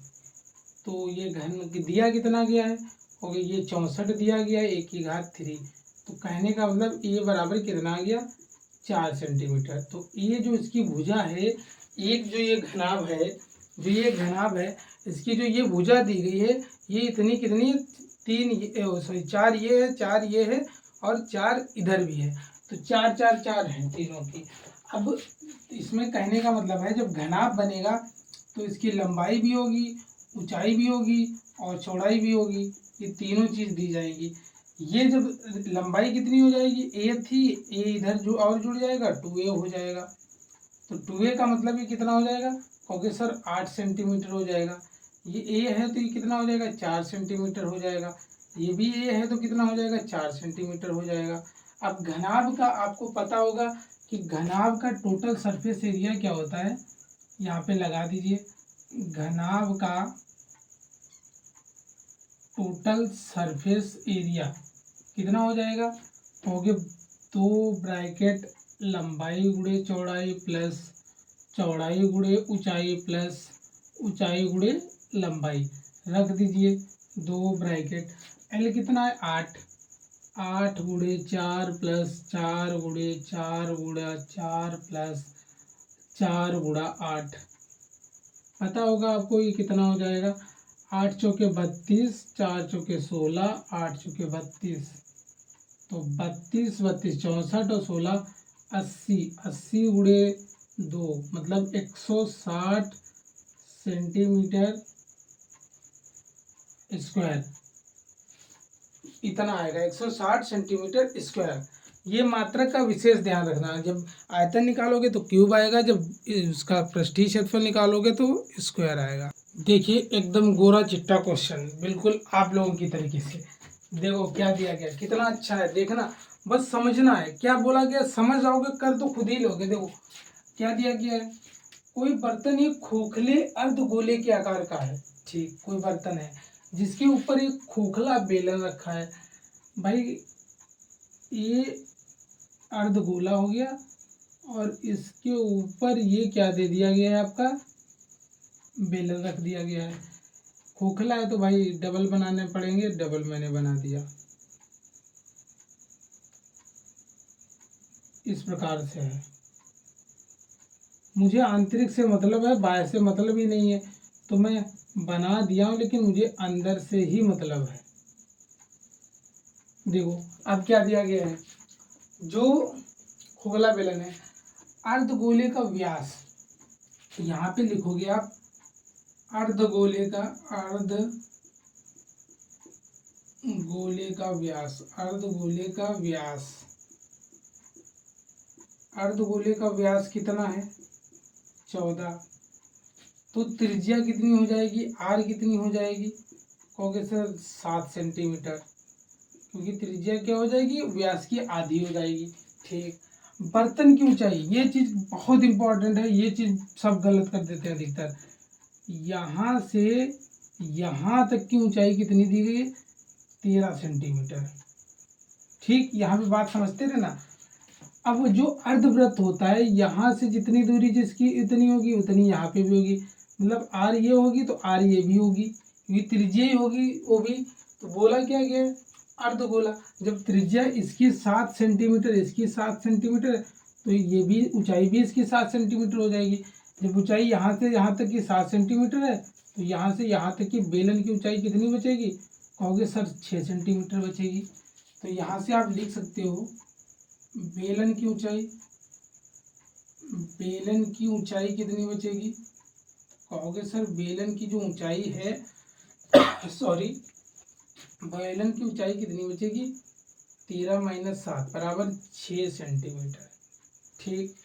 तो ये घन दिया कितना गया है, कहोगे ये 64 दिया गया है, a की घात 3, तो कहने का मतलब a बराबर कितना आ गया, 4 सेंटीमीटर। तो ये जो इसकी भुजा है, एक जो ये घनाभ है, इसकी जो ये भुजा दी गई है, ये इतनी कितनी, 4 ये है और 4 इधर भी है, तो 4 4 4 है तीनों की। अब इसमें कहने का मतलब है, जब घनाभ बनेगा तो इसकी लंबाई भी होगी, ऊंचाई भी होगी और चौड़ाई भी होगी, ये तीनों चीज़ दी जाएगी। ये जब लंबाई कितनी हो जाएगी, a थी, a इधर जो और जुड़ जाएगा, 2a हो जाएगा, तो 2a का मतलब ये कितना हो जाएगा, क्योंकि सर 8 सेंटीमीटर हो जाएगा। ये a है तो ये कितना हो जाएगा, 4 सेंटीमीटर हो जाएगा। ये भी a है तो कितना हो जाएगा, 4 सेंटीमीटर हो जाएगा। अब घनाभ का आपको पता होगा कि घनाभ का टोटल सरफेस एरिया क्या होता है, यहाँ पे लगा दीजिए, घनाभ का टोटल सरफेस एरिया कितना हो जाएगा, कहोगे 2 ब्रैकेट लंबाई गुणे चौड़ाई प्लस चौड़ाई गुणे ऊंचाई प्लस ऊंचाई गुणे लंबाई, रख दीजिए 2 ब्रैकेट, एल कितना है 8 गुणे 4 प्लस 4 गुणे 4 गुणा 4 प्लस 4 गुणा 8, पता होगा आपको ये कितना हो जाएगा, 8 चौके 32, 4 चौके 16, 8 चौके 32, तो 32 32 64 और 16 80, 80 गुणे 2 मतलब 160 सेंटीमीटर स्क्वायर, इतना आएगा 160 सेंटीमीटर स्क्वायर। ये मात्रक का विशेष ध्यान रखना, जब आयतन निकालोगे तो क्यूब आएगा, जब उसका पृष्ठीय क्षेत्रफल निकालोगे तो स्क्वायर आएगा। देखिए एकदम गोरा चिट्टा क्वेश्चन, बिल्कुल आप लोगों की तरीके से। देखो क्या दिया गया, कितना अच्छा है, देखना बस समझना है क्या बोला गया, समझ जाओगे कर तो खुद ही लोगे। देखो क्या दिया गया है, कोई बर्तन एक खोखले अर्धगोले के आकार का है, ठीक, कोई बर्तन है जिसके ऊपर एक खोखला बेलन रखा है। भाई ये अर्धगोला हो गया और इसके ऊपर ये क्या दे दिया गया है, आपका बेलन रख दिया गया है। खोखला है तो भाई डबल बनाने पड़ेंगे, डबल मैंने बना दिया, इस प्रकार से है। मुझे आंतरिक से मतलब है, बाहर से मतलब ही नहीं है, तो मैं बना दिया हूँ, लेकिन मुझे अंदर से ही मतलब है। देखो अब क्या दिया गया है, जो खोखला बेलन है, अर्धगोले का व्यास, तो यहाँ पे लिखोगे आप अर्धगोले का, गोले का व्यास, अर्धगोले का व्यास, अर्धगोले का व्यास कितना है 14। तो त्रिज्या कितनी हो जाएगी, आर कितनी हो जाएगी, कहोगे सर 7 सेंटीमीटर, क्योंकि त्रिज्या क्या हो जाएगी, व्यास की आधी हो जाएगी। ठीक, बर्तन की ऊंचाई, ये चीज बहुत इंपॉर्टेंट है, ये चीज सब गलत कर देते हैं अधिकतर। यहाँ से यहाँ तक की ऊंचाई कितनी दी गई है, 13 सेंटीमीटर। ठीक, यहाँ पे बात समझते रहे ना। अब जो अर्धवृत्त होता है, यहाँ से जितनी दूरी जिसकी इतनी होगी उतनी यहाँ पे भी होगी, मतलब आर ये होगी तो आर ये भी होगी, क्योंकि त्रिज्या ही होगी वो भी। तो बोला क्या गया, अर्धगोला। जब त्रिज्या इसकी 7 सेंटीमीटर, इसकी 7 सेंटीमीटर, तो ये भी ऊंचाई भी इसकी 7 सेंटीमीटर हो जाएगी। जब ऊंचाई यहाँ से यहाँ तक की 7 सेंटीमीटर है, तो यहाँ से यहाँ तक की बेलन की ऊंचाई कितनी बचेगी, कहोगे सर 6 सेंटीमीटर बचेगी। तो यहाँ से आप लिख सकते हो बेलन की ऊंचाई, बेलन की ऊंचाई कितनी बचेगी, कहोगे सर बेलन की जो ऊंचाई है सॉरी, बेलन की ऊंचाई कितनी बचेगी, 13 - 7 बराबर 6 सेंटीमीटर। ठीक,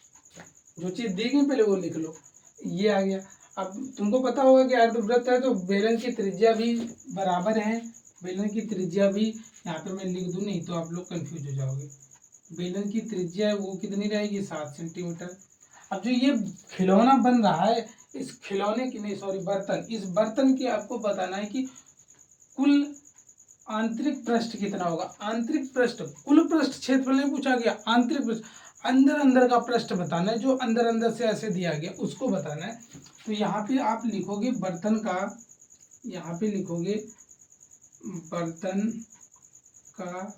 जो चीज दी गई पहले वो लिख लो, ये आ गया। अब तुमको पता होगा कि अर्धवृत्त है तो बेलन की त्रिज्या भी बराबर है, बेलन की त्रिज्या भी यहाँ पे मैं लिख दूं, नहीं तो आप लोग कंफ्यूज हो जाओगे। बेलन की त्रिज्या है वो कितनी रहेगी, 7 सेंटीमीटर। अब जो ये खिलौना बन रहा है, इस खिलौने की नहीं सॉरी बर्तन, इस बर्तन की आपको बताना है कि कुल आंतरिक पृष्ठ कितना होगा। आंतरिक पृष्ठ, कुल पृष्ठ क्षेत्रफल नहीं पूछा गया, आंतरिक पृष्ठ, अंदर अंदर का पृष्ठ बताना है, जो अंदर अंदर से ऐसे दिया गया उसको बताना है। तो यहाँ पे आप लिखोगे बर्तन का, यहाँ पे लिखोगे बर्तन का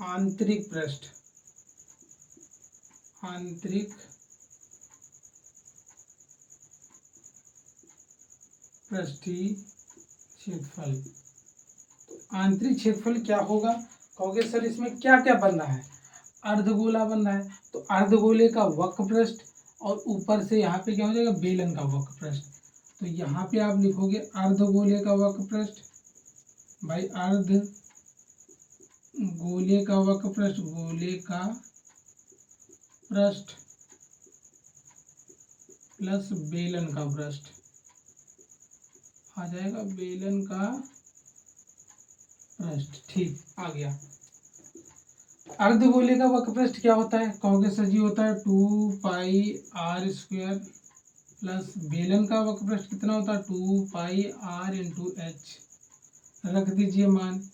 आंतरिक पृष्ठ, आंतरिक पृष्ठीय क्षेत्रफल। तो आंतरिक क्षेत्रफल क्या होगा, कहोगे सर इसमें क्या क्या बन रहा है, अर्धगोला बन रहा है, तो अर्धगोले का वक्र पृष्ठ और ऊपर से यहाँ पे क्या हो जाएगा, बेलन का वक्र पृष्ठ। तो यहाँ पे आप लिखोगे अर्धगोले का वक्र पृष्ठ, भाई अर्ध गोले का वक्र पृष्ठ, गोले का पृष्ठ प्लस बेलन का पृष्ठ आ जाएगा, बेलन का पृष्ठ। ठीक, आ गया। अर्धगोले का वक्र पृष्ठ क्या होता है, कहोगे सर जी होता है 2πr² प्लस बेलन का वक्र पृष्ठ कितना होता है, 2πr×h। रख दीजिए मान,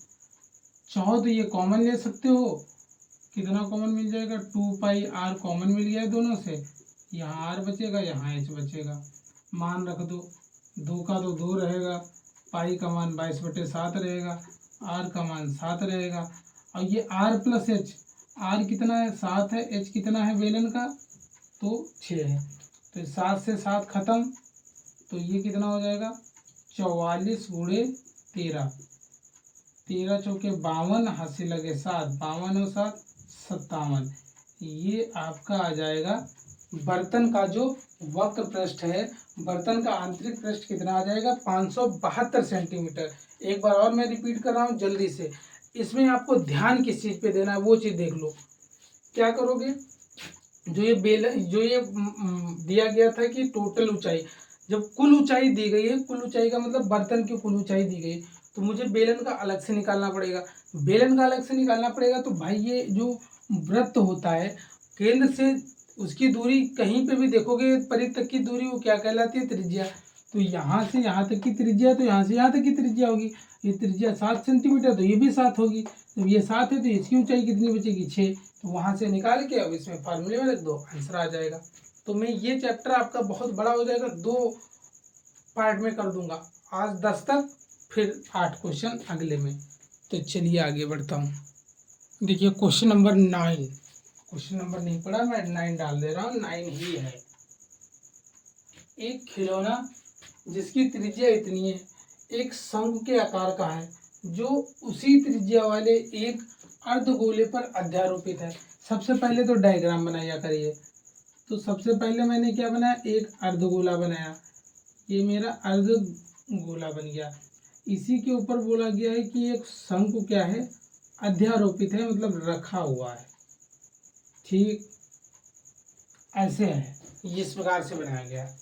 चाहो तो ये कॉमन ले सकते हो, कितना कॉमन मिल जाएगा, 2πr कॉमन मिल गया दोनों से, यहाँ r बचेगा यहाँ h बचेगा, मान रख दो, 2 का तो 2 रहेगा, पाई का मान 22/7 रहेगा, r का मान 7 रहेगा, और ये r प्लस h, r कितना है 7 है, h कितना है बेलन का, तो 6 है, तो 7 से 7 खत्म, तो ये कितना हो जाएगा 44 × 13, 13 चौके 52, हाथ से लगे 7, 52 और 7 57। ये आपका आ जाएगा बर्तन का जो वक्र पृष्ठ है, बर्तन का आंतरिक पृष्ठ कितना आ जाएगा, 572 सेंटीमीटर। एक बार और मैं रिपीट कर रहा हूँ जल्दी से, इसमें आपको ध्यान किस चीज़ पे देना है वो चीज़ देख लो। क्या करोगे, जो ये दिया गया था कि टोटल ऊंचाई, जब कुल ऊंचाई दी गई है, कुल ऊंचाई का मतलब बर्तन की कुल ऊंचाई दी गई, तो मुझे बेलन का अलग से निकालना पड़ेगा। बेलन का अलग से निकालना पड़ेगा तो भाई ये जो वृत्त होता है, केंद्र से उसकी दूरी कहीं पे भी देखोगे परिध तक की दूरी, वो क्या कहलाती है, त्रिज्या। तो यहाँ से यहाँ तक की त्रिज्या, तो यहाँ से यहाँ तक की त्रिज्या होगी, ये त्रिज्या 7 सेंटीमीटर, तो ये भी 7 होगी। जब ये 7 है तो इसकी ऊंचाई कितनी बचेगी, 6। तो वहाँ से निकाल के अब इसमें फार्मूले में रख दो, आंसर आ जाएगा। तो मैं ये चैप्टर आपका बहुत बड़ा हो जाएगा, 2 पार्ट में कर दूंगा, आज 10 तक, फिर 8 क्वेश्चन अगले में। तो चलिए आगे बढ़ता हूँ। देखिए क्वेश्चन नंबर 9, क्वेश्चन नंबर नहीं पढ़ा मैं, 9 डाल दे रहा हूँ, 9 ही है। एक खिलौना जिसकी त्रिज्या इतनी है, एक शंकु के आकार का है, जो उसी त्रिज्या वाले एक अर्धगोले पर अध्यारोपित है। सबसे पहले तो डायग्राम बनाया करिए। तो सबसे पहले मैंने क्या बनाया, एक अर्धगोला बनाया, ये मेरा अर्धगोला बन गया। इसी के ऊपर बोला गया है कि एक शंकु क्या है, अध्यारोपित है, मतलब रखा हुआ है। ठीक, ऐसे है, ये इस प्रकार से बनाया गया है।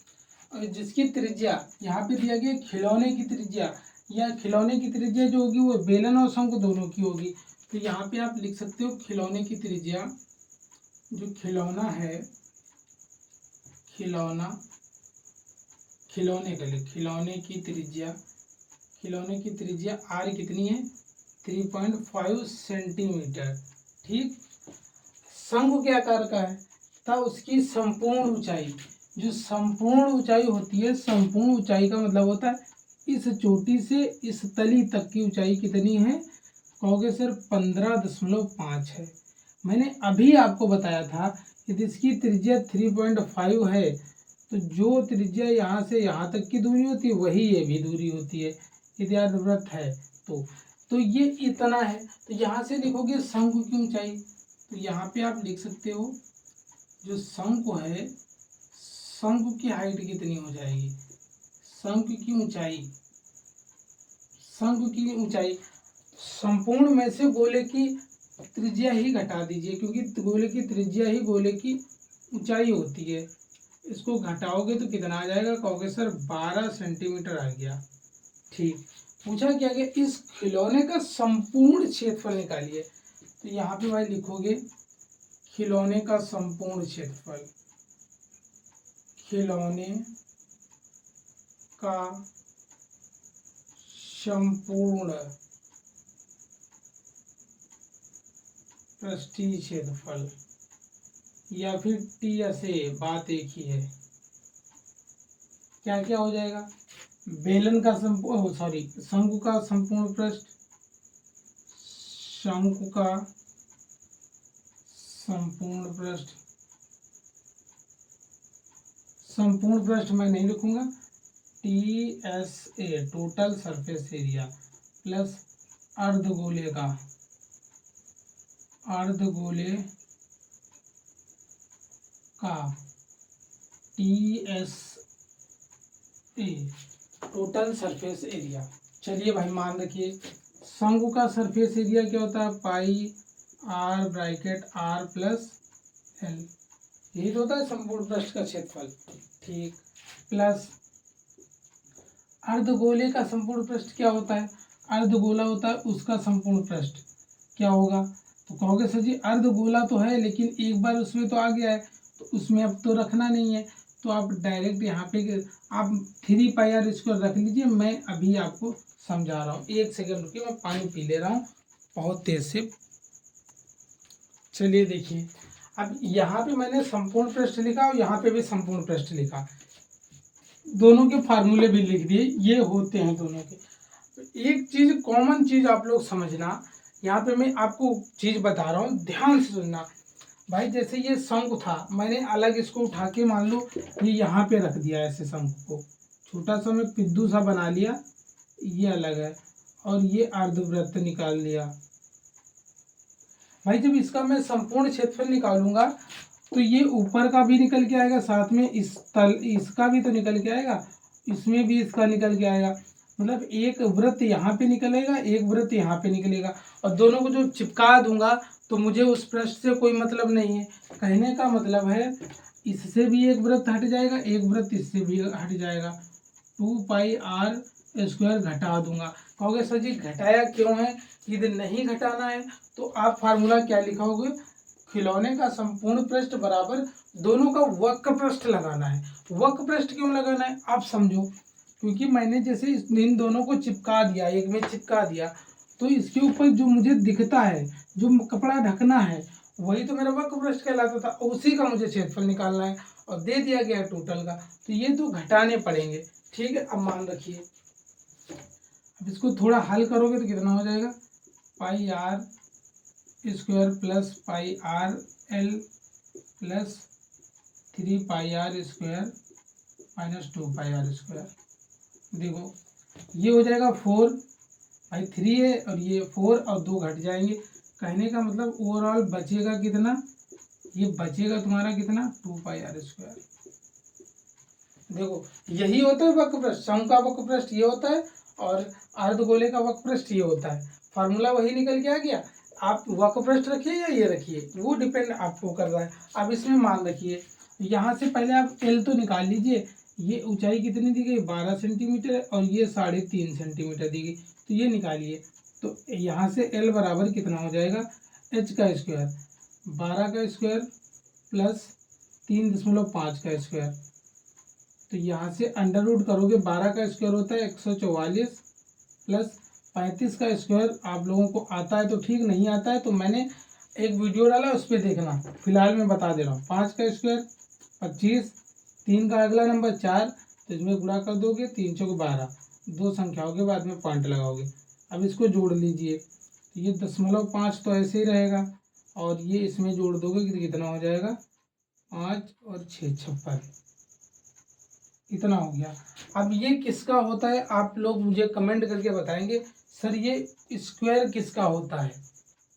और जिसकी त्रिज्या यहाँ पे दिया गया खिलौने की त्रिज्या, या खिलौने की त्रिज्या जो होगी वो बेलन और शंकु दोनों की होगी। तो यहाँ पे आप लिख सकते हो खिलौने की त्रिज्या, जो खिलौना है, खिलौने के लिए खिलौने की त्रिज्या आर कितनी है, 3.5 सेंटीमीटर। ठीक, शंकु के आकार का है तब उसकी संपूर्ण ऊंचाई, जो संपूर्ण ऊंचाई होती है, संपूर्ण ऊंचाई का मतलब होता है इस चोटी से इस तली तक की ऊंचाई कितनी है, कहोगे सर 15.5 है। मैंने अभी आपको बताया था यदि इसकी त्रिज्या 3.5 है तो जो त्रिज्या यहाँ से यहाँ तक की दूरी होती है वही ये भी दूरी होती है, यदि अर्धवृत्त है तो ये इतना है। तो यहाँ से लिखोगे शंकु की ऊंचाई, तो यहाँ पे आप लिख सकते हो जो शंकु है, शंकु की हाइट कितनी हो जाएगी, शंकु की ऊंचाई संपूर्ण में से गोले की त्रिज्या ही घटा दीजिए, क्योंकि गोले की त्रिज्या ही गोले की ऊंचाई होती है। इसको घटाओगे तो कितना आ जाएगा, कहोगे सर 12 सेंटीमीटर आ गया। ठीक, पूछा क्या गया, इस खिलौने का संपूर्ण क्षेत्रफल निकालिए। तो यहाँ पे भाई लिखोगे खिलौने का संपूर्ण क्षेत्रफल, खिलौने का संपूर्ण पृष्ठीय क्षेत्रफल, या फिर टी एस ए, बात एक ही है। क्या क्या हो जाएगा, बेलन का शंकु का संपूर्ण पृष्ठ, शंकु का संपूर्ण पृष्ठ मैं नहीं लिखूंगा, TSA total surface area, plus अर्धगोले का TSA टोटल सरफेस एरिया। चलिए भाई मान रखिए शंकु का सरफेस एरिया क्या होता है, pi r bracket r plus l, यही तो होता है संपूर्ण पृष्ठ का क्षेत्रफल। ठीक, प्लस अर्धगोले का संपूर्ण पृष्ठ क्या होता है, अर्धगोला होता है उसका संपूर्ण पृष्ठ क्या होगा। तो कहोगे सर जी अर्धगोला तो है लेकिन एक बार उसमें तो आ गया है तो उसमें अब तो रखना नहीं है, तो आप डायरेक्ट यहाँ पे आप 3πr इसको रख लीजिए। मैं अभी आपको समझा रहा हूँ, एक सेकंड रुकिए, मैं पानी पी ले रहा हूँ बहुत तेज से। चलिए देखिए, अब यहाँ पे मैंने संपूर्ण पृष्ठ लिखा और यहाँ पे भी संपूर्ण पृष्ठ लिखा, दोनों के फार्मूले भी लिख दिए, ये होते हैं दोनों के। तो एक चीज कॉमन चीज आप लोग समझना, यहाँ पे मैं आपको चीज बता रहा हूँ, ध्यान से सुनना भाई। जैसे ये शंकु था, मैंने अलग इसको उठा के मान लो ये यहाँ पे रख दिया, ऐसे शंकु को छोटा सा मैं पिद्दू सा बना लिया, ये अलग है, और ये अर्धवृत्त निकाल लिया। भाई जब इसका मैं संपूर्ण क्षेत्रफल निकालूंगा तो ये ऊपर का भी निकल के आएगा, साथ में इसका भी तो निकल के आएगा, इसमें भी इसका निकल के आएगा, मतलब एक वृत्त यहाँ पे निकलेगा, एक वृत्त यहाँ पे निकलेगा, और दोनों को जो चिपका दूंगा तो मुझे उस पृष्ठ से कोई मतलब नहीं है। कहने का मतलब है इससे भी एक वृत्त हट जाएगा, एक वृत्त इससे भी हट जाएगा, 2πr² घटा दूंगा। कहोगे सर जी घटाया क्यों है, यदि नहीं घटाना है तो आप फार्मूला क्या लिखोगे, खिलौने का संपूर्ण पृष्ठ बराबर दोनों का वक्र पृष्ठ लगाना है। वक्र पृष्ठ क्यों लगाना है आप समझो, क्योंकि मैंने जैसे इन दोनों को चिपका दिया, एक में चिपका दिया, तो इसके ऊपर जो मुझे दिखता है, जो कपड़ा ढकना है, वही तो मेरा वक्र पृष्ठ कहलाता था, उसी का मुझे क्षेत्रफल निकालना है और दे दिया गया टोटल का, तो ये तो घटाने पड़ेंगे। ठीक है, अब मान रखिए, अब इसको थोड़ा हल करोगे तो कितना हो जाएगा, πr² plus πrl plus 3πr² minus 2πr²। देखो ये हो जाएगा 4, भाई 3 है और ये 4 और 2 घट जाएंगे। कहने का मतलब ओवरऑल बचेगा कितना, ये बचेगा तुम्हारा कितना, 2πr²। देखो यही होता है वक्र पृष्ठ, शंकु का वक्र पृष्ठ ये होता है और अर्धगोले का वक्रपृष्ठ ये होता है। फार्मूला वही निकल के आ गया। आप वक्रपृष्ठ रखिए या ये रखिए, वो डिपेंड आपको कर रहा है। अब इसमें मान रखिए, यहाँ से पहले आप एल तो निकाल लीजिए। ये ऊंचाई कितनी दी गई 12 सेंटीमीटर और ये 3.5 सेंटीमीटर दी गई, तो ये निकालिए। तो यहाँ से एल बराबर कितना हो जाएगा, एच का स्क्वायर 12 का स्क्वायर प्लस 3.5 का स्क्वायर। तो यहाँ से अंडर रूट करोगे, 12 का स्क्वायर होता है 144 प्लस 35 का स्क्वायर। आप लोगों को आता है तो ठीक, नहीं आता है तो मैंने एक वीडियो डाला उस पर देखना, फिलहाल मैं बता दे रहा हूँ। 5 का स्क्वायर 25, 3 का अगला नंबर 4, तो इसमें गुणा कर दोगे 3 चौक 12, दो संख्याओं के बाद में पॉइंट लगाओगे। अब इसको जोड़ लीजिए, तो ये 0.5 तो ऐसे ही रहेगा और ये इसमें जोड़ दोगे कि कितना हो जाएगा 5 और 6 56, इतना हो गया। अब ये किसका होता है, आप लोग मुझे कमेंट करके बताएंगे सर ये स्क्वायर किसका होता है,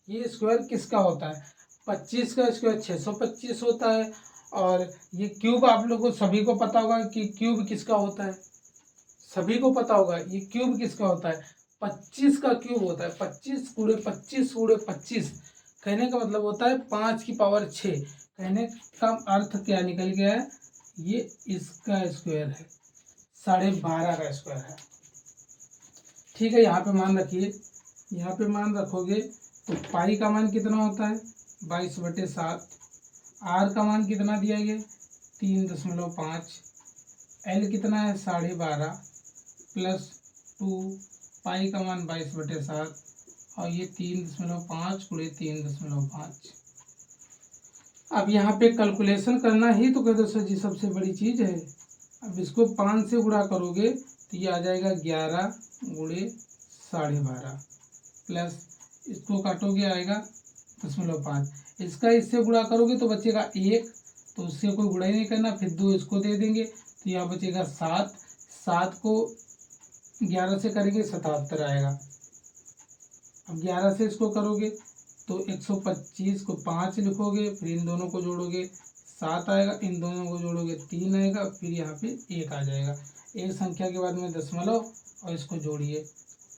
ये स्क्वायर किसका होता है। 25 का स्क्वायर 625 होता है। और ये क्यूब आप लोगों को सभी को पता होगा कि क्यूब किसका होता है, सभी को पता होगा ये क्यूब किसका होता है, 25 का क्यूब होता है। 25 गुणे 25 गुणे 25, कहने का मतलब होता है 5 की पावर 6। कहने का अर्थ क्या निकल गया है, ये इसका स्क्वायर है, 12.5 का स्क्वायर है। ठीक है, यहाँ पे मान रखिए, यहाँ पे मान रखोगे तो पाई का मान कितना होता है 22/7, आर का मान कितना दिया गया 3.5, एल कितना है 12.5 प्लस 2, पाई का मान 22/7 और ये 3.5 गुणे 3.5। अब यहाँ पे कैलकुलेशन करना ही तो कह दो सर जी सबसे बड़ी चीज़ है। अब इसको 5 से गुणा करोगे तो ये आ जाएगा 11 गुणे 12.5 प्लस इसको काटोगे आएगा 0.5, इसका इससे गुणा करोगे तो बचेगा 1, तो उससे कोई गुणा ही नहीं करना, फिर 2 इसको दे देंगे तो यहाँ बचेगा 7, 7 को 11 से करेंगे 77 आएगा। अब 11 से इसको करोगे तो 125 को 5 लिखोगे, फिर इन दोनों को जोड़ोगे 7 आएगा, इन दोनों को जोड़ोगे 3 आएगा, फिर यहाँ पे 1 आ जाएगा। एक संख्या के बाद में दशमलव और इसको जोड़िए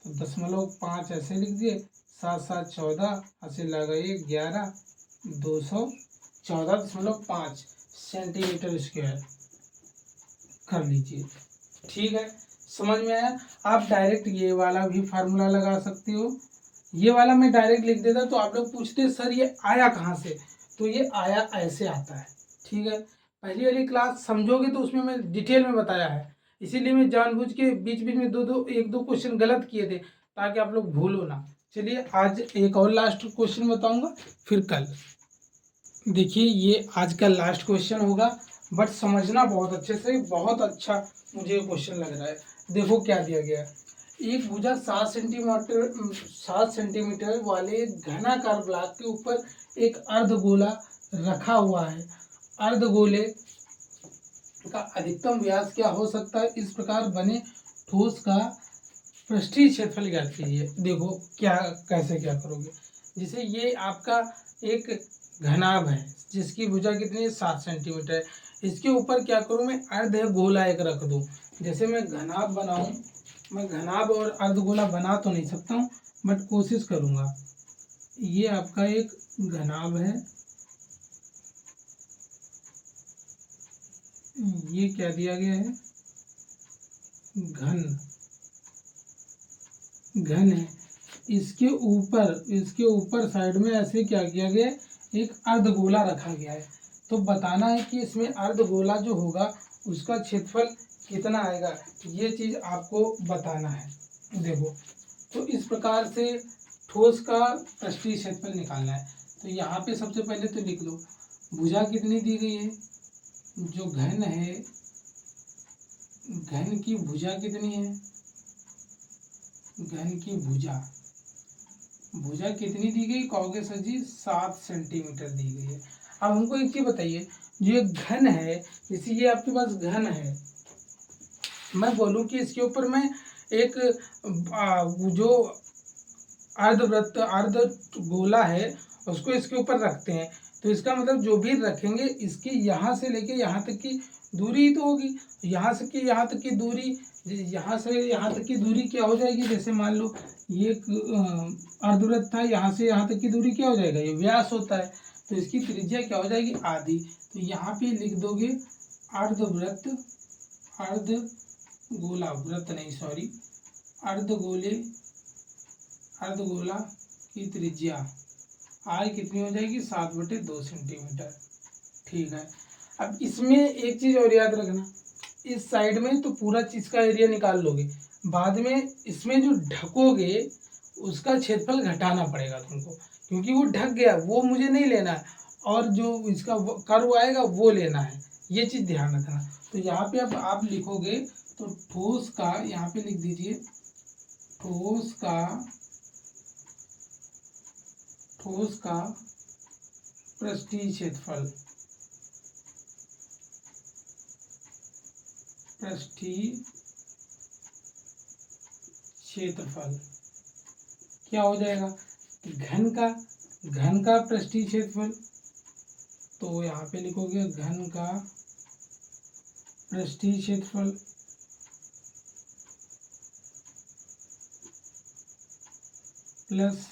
तो 0.5 ऐसे लिख दिए, 7 7 14, ऐसे लगाइए 11, 214.5 सेंटीमीटर स्क्वायर कर लीजिए। ठीक है, समझ में आया। आप डायरेक्ट ये वाला भी फार्मूला लगा सकते हो, ये वाला मैं डायरेक्ट लिख देता तो आप लोग पूछते सर ये आया कहाँ से, तो ये आया ऐसे आता है। ठीक है, पहली वाली क्लास समझोगे तो उसमें मैं डिटेल में बताया है, इसीलिए मैं जानबूझ के बीच बीच में एक दो क्वेश्चन गलत किए थे ताकि आप लोग भूलो ना। चलिए आज एक और लास्ट क्वेश्चन बताऊंगा, फिर कल। देखिए ये आज का लास्ट क्वेश्चन होगा, बट समझना बहुत अच्छे से, बहुत अच्छा मुझे क्वेश्चन लग रहा है। देखो क्या दिया गया है, एक भुजा 7 सेंटीमीटर वाले घनाकार ब्लॉक के ऊपर एक अर्धगोला रखा हुआ है। अर्धगोले का अधिकतम व्यास क्या हो सकता है, इस प्रकार बने ठोस का पृष्ठीय क्षेत्रफल ज्ञात कीजिए। देखो क्या कैसे क्या करोगे, जैसे ये आपका एक घनाभ है जिसकी भुजा कितनी है 7 सेंटीमीटर है, इसके ऊपर क्या करूँ मैं अर्ध गोला एक रख दूँ। जैसे मैं घनाभ बनाऊँ, मैं घनाभ और अर्धगोला बना तो नहीं सकता हूँ बट कोशिश करूँगा। ये आपका एक घनाभ है, ये क्या दिया गया है घन है, इसके ऊपर साइड में ऐसे क्या किया गया है एक अर्धगोला रखा गया है। तो बताना है कि इसमें अर्धगोला जो होगा उसका क्षेत्रफल कितना आएगा, ये चीज़ आपको बताना है। देखो तो इस प्रकार से ठोस का पृष्ठीय क्षेत्रफल निकालना है। तो यहाँ पे सबसे पहले तो लिख लो भुजा कितनी दी गई है, जो घन है घन की भुजा कितनी है, घन की भुजा कितनी दी गई कहोगे सर जी 7 सेंटीमीटर दी गई है। अब हमको एक चीज बताइए, जो ये घन है, जैसे ये आपके पास घन है, मैं बोलूं कि इसके ऊपर मैं एक जो अर्धवृत्त अर्ध गोला है उसको इसके ऊपर रखते हैं, तो इसका मतलब जो भी रखेंगे इसकी यहाँ से लेके यहाँ तक की दूरी ही तो होगी। यहाँ से कि यहाँ तक की दूरी, यहाँ से यहाँ तक की दूरी क्या हो जाएगी, जैसे मान लो ये अर्धवृत्त था, यहाँ से यहाँ तक की दूरी क्या हो जाएगा, ये व्यास होता है, तो इसकी त्रिज्या क्या हो जाएगी, आधी। तो यहाँ पे लिख दोगे अर्धवृत्त, अर्धगोला, वृत्त नहीं सॉरी, अर्धगोला की त्रिज्या आय कितनी हो जाएगी, 7/2 सेंटीमीटर। ठीक है। अब इसमें एक चीज और याद रखना, इस साइड में तो पूरा चीज का एरिया निकाल लोगे, बाद में इसमें जो ढकोगे उसका क्षेत्रफल घटाना पड़ेगा तुमको, क्योंकि वो ढक गया, वो मुझे नहीं लेना है, और जो इसका कर्व आएगा वो लेना है, ये चीज ध्यान रखना। तो यहाँ पे अब आप लिखोगे तो ठोस का, यहाँ पे लिख दीजिए ठोस का पृष्ठीय क्षेत्रफल, क्या हो जाएगा, घन का पृष्ठीय क्षेत्रफल, तो यहाँ पे लिखोगे घन का पृष्ठीय क्षेत्रफल प्लस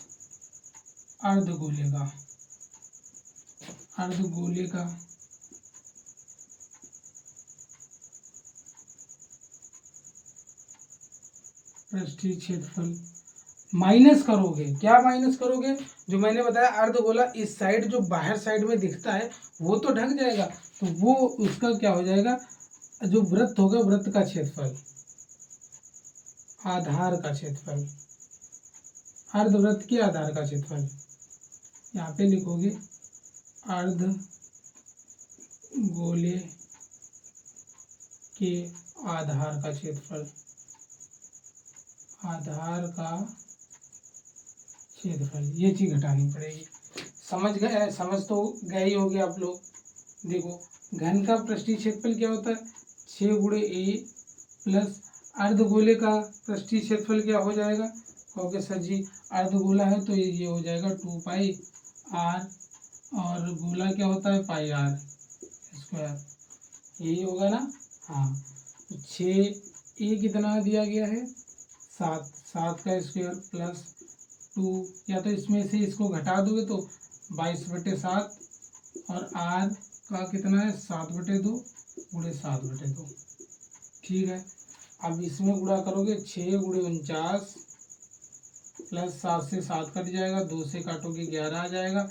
अर्धगोले का पृष्ठीय क्षेत्रफल, माइनस करोगे, क्या माइनस करोगे, जो मैंने बताया अर्धगोला इस साइड जो बाहर साइड में दिखता है वो तो ढक जाएगा, तो वो उसका क्या हो जाएगा, जो वृत्त होगा वृत्त का क्षेत्रफल, आधार का क्षेत्रफल, अर्धवृत्त के आधार का क्षेत्रफल, यहाँ पे लिखोगे अर्धगोले के आधार का क्षेत्रफल, ये चीज घटानी पड़ेगी। समझ गए, समझ तो गए ही होगे आप लोग। देखो घन का पृष्ठीय क्षेत्रफल क्या होता है, 6 × a प्लस अर्धगोले का पृष्ठीय क्षेत्रफल क्या हो जाएगा, कहोगे सर जी अर्धगोला है तो ये हो जाएगा 2πr, और गोला क्या होता है πr², यही होगा ना। हाँ, तो 6a कितना दिया गया है, 7 का स्क्वायर प्लस 2, या तो इसमें से इसको घटा दोगे तो 22/7, और r का कितना है 7/2 × 7/2। ठीक है। अब इसमें गुणा करोगे 6 × 49 प्लस 7 से 7 कट जाएगा, 2 से काटोगे 11 आ जाएगा,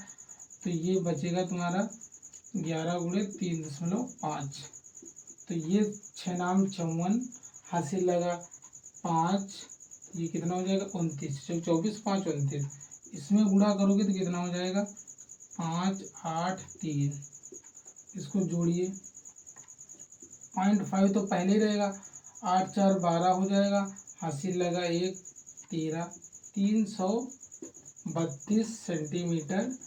तो ये बचेगा तुम्हारा 11 × 3.5, तो ये 6 नाम 54, हासिल लगा 5, ये कितना हो जाएगा 29, 24 5 29, इसमें गुणा करोगे तो कितना हो जाएगा 5 8 3, इसको जोड़िए 0.5 तो पहले ही रहेगा, 8 4 12 हो जाएगा, हासिल लगा 1 13, 332 सेंटीमीटर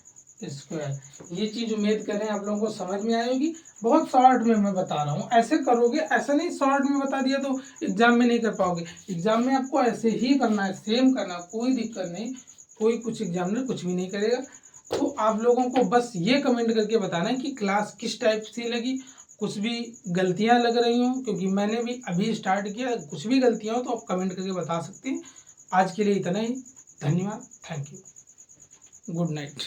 स्क्वायर। ये चीज उम्मीद करें आप लोगों को समझ में आएगी। बहुत शॉर्ट में मैं बता रहा हूँ, ऐसे करोगे, ऐसा नहीं शॉर्ट में बता दिया तो एग्जाम में नहीं कर पाओगे, एग्जाम में आपको ऐसे ही करना है, सेम करना, कोई दिक्कत नहीं, कोई कुछ एग्जामिनर कुछ भी नहीं करेगा। तो आप लोगों को बस ये कमेंट करके बताना है कि क्लास किस टाइप से लगी, कुछ भी गलतियां लग रही हो, क्योंकि मैंने भी अभी स्टार्ट किया, कुछ भी गलतियां हो तो आप कमेंट करके बता सकते हैं। आज के लिए इतना ही, धन्यवाद, थैंक यू, गुड नाइट।